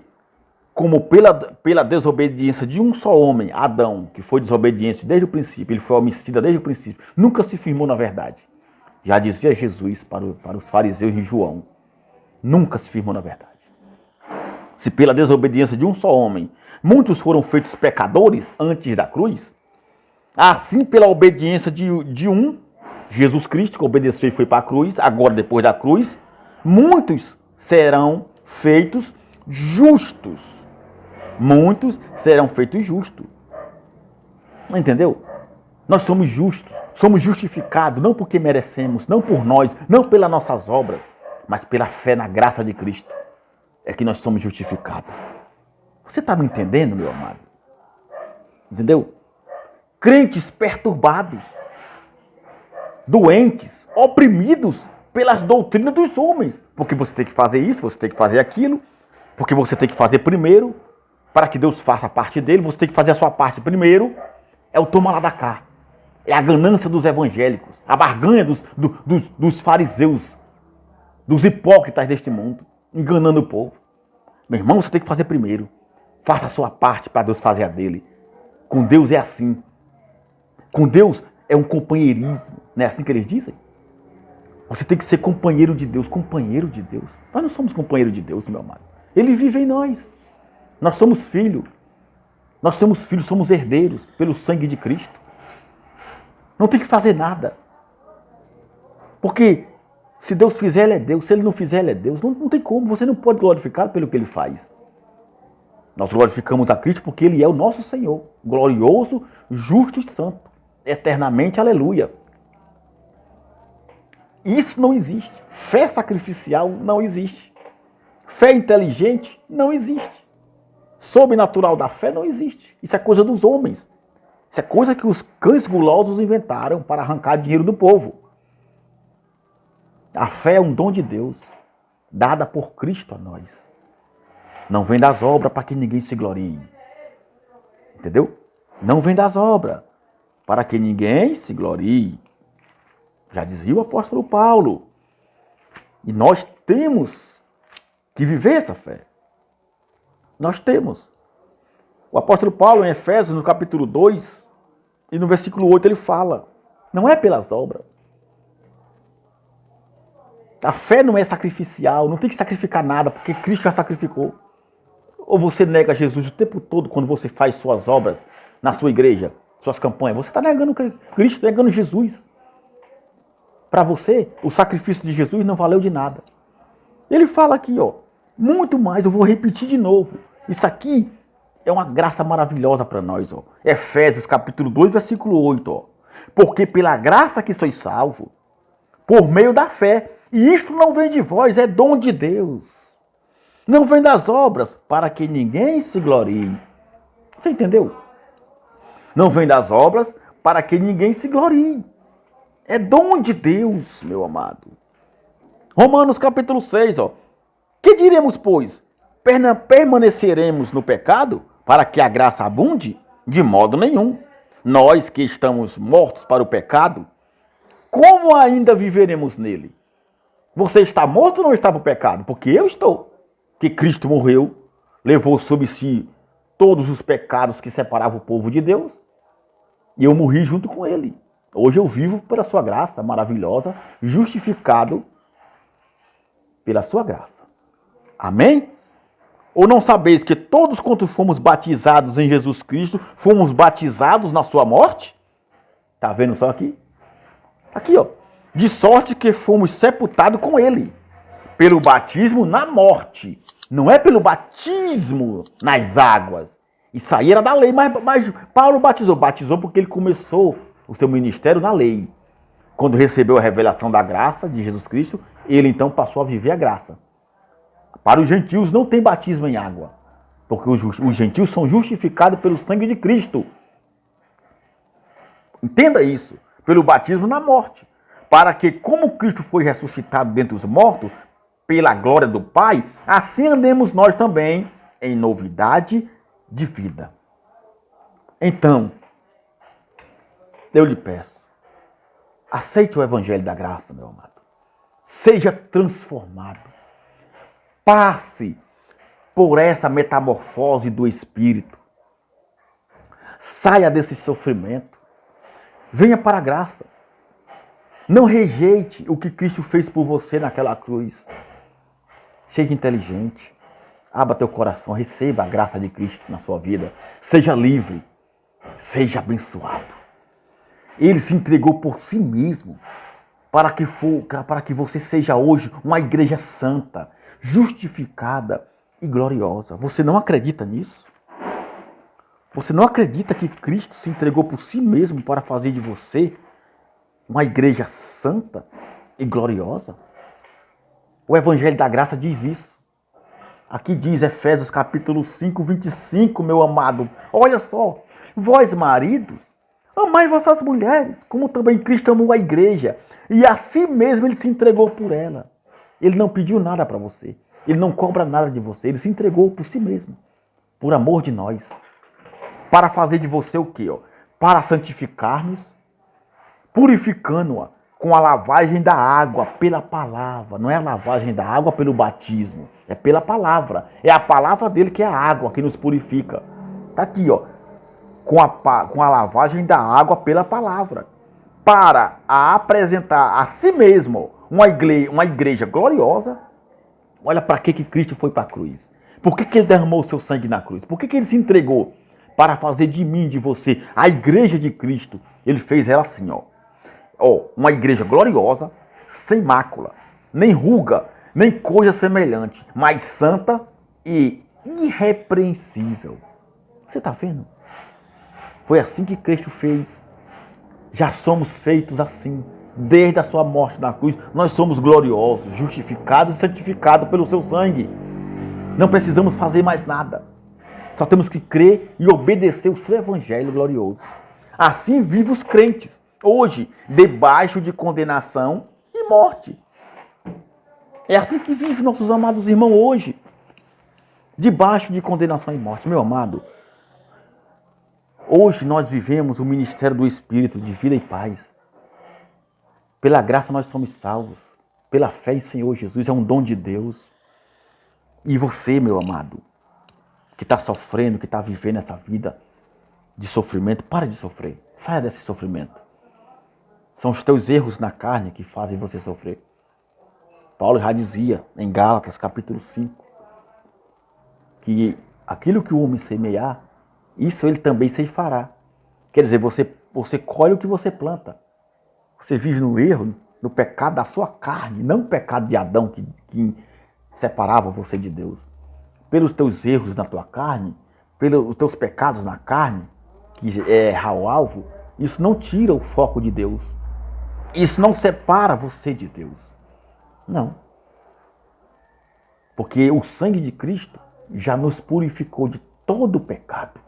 A: como pela desobediência de um só homem, Adão, que foi desobediente desde o princípio, ele foi homicida desde o princípio, nunca se firmou na verdade. Já dizia Jesus para os fariseus em João. Nunca se firmou na verdade. Se pela desobediência de um só homem, muitos foram feitos pecadores antes da cruz, assim pela obediência de um, Jesus Cristo, que obedeceu e foi para a cruz, agora depois da cruz, muitos serão feitos justos. Muitos serão feitos justos. Entendeu? Nós somos justos, somos justificados, não porque merecemos, não por nós, não pelas nossas obras, mas pela fé na graça de Cristo. É que nós somos justificados. Você está me entendendo, meu amado? Entendeu? Crentes perturbados, doentes, oprimidos pelas doutrinas dos homens. Porque você tem que fazer isso, você tem que fazer aquilo, porque você tem que fazer primeiro, para que Deus faça a parte dele, você tem que fazer a sua parte primeiro. É o toma lá da cá. É a ganância dos evangélicos, a barganha dos fariseus, dos hipócritas deste mundo, enganando o povo. Meu irmão, você tem que fazer primeiro. Faça a sua parte para Deus fazer a dele. Com Deus é assim. Com Deus é um companheirismo. Não é assim que eles dizem? Você tem que ser companheiro de Deus. Companheiro de Deus. Nós não somos companheiro de Deus, meu amado. Ele vive em nós. Nós somos filhos. Nós somos filhos, somos herdeiros pelo sangue de Cristo. Não tem que fazer nada. Porque se Deus fizer, Ele é Deus. Se Ele não fizer, Ele é Deus. Não tem como. Você não pode glorificar pelo que Ele faz. Nós glorificamos a Cristo porque Ele é o nosso Senhor. Glorioso, justo e santo. Eternamente, aleluia. Isso não existe. Fé sacrificial não existe. Fé inteligente não existe. Sobrenatural da fé não existe. Isso é coisa dos homens. Isso é coisa que os cães gulosos inventaram para arrancar dinheiro do povo. A fé é um dom de Deus, dada por Cristo a nós. Não vem das obras para que ninguém se glorie. Entendeu? Não vem das obras para que ninguém se glorie. Já dizia o apóstolo Paulo. E nós temos que viver essa fé. Nós temos. O apóstolo Paulo, em Efésios, no capítulo 2, e no versículo 8, ele fala, não é pelas obras. A fé não é sacrificial, não tem que sacrificar nada, porque Cristo já sacrificou. Ou você nega Jesus o tempo todo quando você faz suas obras na sua igreja, suas campanhas. Você está negando Cristo, negando Jesus. Para você, o sacrifício de Jesus não valeu de nada. Ele fala aqui, ó, muito mais, eu vou repetir de novo. Isso aqui é uma graça maravilhosa para nós, ó. Efésios capítulo 2, versículo 8, ó. Porque pela graça que sois salvos, por meio da fé, e isto não vem de vós, é dom de Deus. Não vem das obras, para que ninguém se glorie. Você entendeu? Não vem das obras, para que ninguém se glorie. É dom de Deus, meu amado. Romanos capítulo 6, ó. Que diremos, pois? Permaneceremos no pecado para que a graça abunde? De modo nenhum. Nós que estamos mortos para o pecado, como ainda viveremos nele? Você está morto ou não está para o pecado? Porque eu estou. que Cristo morreu, levou sobre si todos os pecados que separavam o povo de Deus, e eu morri junto com ele. Hoje eu vivo pela sua graça maravilhosa, justificado pela sua graça. Amém? Ou não sabeis que todos quantos fomos batizados em Jesus Cristo, fomos batizados na sua morte? Tá vendo só aqui? Aqui, ó. De sorte que fomos sepultados com ele, pelo batismo na morte. Não é pelo batismo nas águas. Isso aí era da lei, mas Paulo batizou. Batizou porque ele começou o seu ministério na lei. Quando recebeu a revelação da graça de Jesus Cristo, ele então passou a viver a graça. Para os gentios não tem batismo em água, porque os gentios são justificados pelo sangue de Cristo. Entenda isso, pelo batismo na morte. Para que, como Cristo foi ressuscitado dentre os mortos, pela glória do Pai, assim andemos nós também em novidade de vida. Então, eu lhe peço, aceite o evangelho da graça, meu amado. Seja transformado. Passe por essa metamorfose do Espírito. Saia desse sofrimento. Venha para a graça. Não rejeite o que Cristo fez por você naquela cruz. Seja inteligente. Abra teu coração. Receba a graça de Cristo na sua vida. Seja livre. Seja abençoado. Ele se entregou por si mesmo para que você seja hoje uma igreja santa, justificada e gloriosa. Você não acredita nisso? Você não acredita que Cristo se entregou por si mesmo para fazer de você uma igreja santa e gloriosa? O Evangelho da Graça diz isso. Aqui diz Efésios capítulo 5, 25, meu amado. Olha só, vós maridos, amai vossas mulheres, como também Cristo amou a igreja. E assim mesmo ele se entregou por ela. Ele não pediu nada para você. Ele não cobra nada de você. Ele se entregou por si mesmo. Por amor de nós. Para fazer de você o quê? Para santificar-nos, purificando-a com a lavagem da água pela palavra. Não é a lavagem da água pelo batismo. É pela palavra. É a palavra dele que é a água que nos purifica. Está aqui, ó. Com a lavagem da água pela palavra. Para apresentar a si mesmo uma igreja gloriosa. Olha para que Cristo foi para a cruz. Por que ele derramou o seu sangue na cruz? Por que ele se entregou? Para fazer de mim, de você, a igreja de Cristo. Ele fez ela assim, ó. Uma igreja gloriosa, sem mácula, nem ruga, nem coisa semelhante, mas santa e irrepreensível. Você está vendo? Foi assim que Cristo fez. Já somos feitos assim. Desde a sua morte na cruz, nós somos gloriosos, justificados e santificados pelo seu sangue. Não precisamos fazer mais nada. Só temos que crer e obedecer o seu evangelho glorioso. Assim vivem os crentes, hoje, debaixo de condenação e morte. É assim que vivem nossos amados irmãos hoje. Debaixo de condenação e morte. Meu amado, hoje nós vivemos o ministério do Espírito de vida e paz. Pela graça nós somos salvos. Pela fé em Senhor Jesus, é um dom de Deus. E você, meu amado, que está sofrendo, que está vivendo essa vida de sofrimento, para de sofrer. Saia desse sofrimento. São os teus erros na carne que fazem você sofrer. Paulo já dizia em Gálatas capítulo 5 que aquilo que o homem semear, isso ele também ceifará. Quer dizer, você colhe o que você planta. Você vive no erro, no pecado da sua carne, não o pecado de Adão que separava você de Deus. Pelos teus erros na tua carne, pelos teus pecados na carne, que é errar o alvo, isso não tira o foco de Deus. Isso não separa você de Deus. Não. Porque o sangue de Cristo já nos purificou de todo o pecado.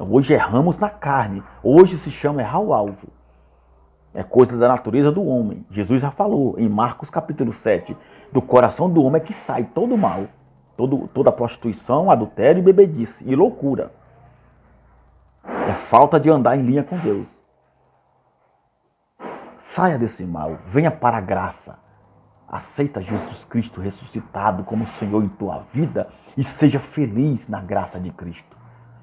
A: Hoje erramos na carne. Hoje se chama errar o alvo. É coisa da natureza do homem. Jesus já falou em Marcos capítulo 7. Do coração do homem é que sai todo o mal. Toda prostituição, adultério e bebedice. E loucura. É falta de andar em linha com Deus. Saia desse mal. Venha para a graça. Aceita Jesus Cristo ressuscitado como Senhor em tua vida e seja feliz na graça de Cristo.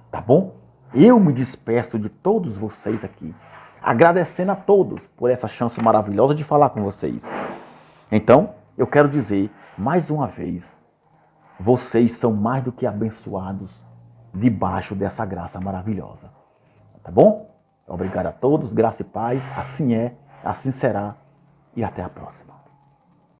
A: Tá bom? Eu me despeço de todos vocês aqui, agradecendo a todos por essa chance maravilhosa de falar com vocês. Então, eu quero dizer mais uma vez, vocês são mais do que abençoados debaixo dessa graça maravilhosa. Tá bom? Obrigado a todos, graça e paz. Assim é, assim será e até a próxima.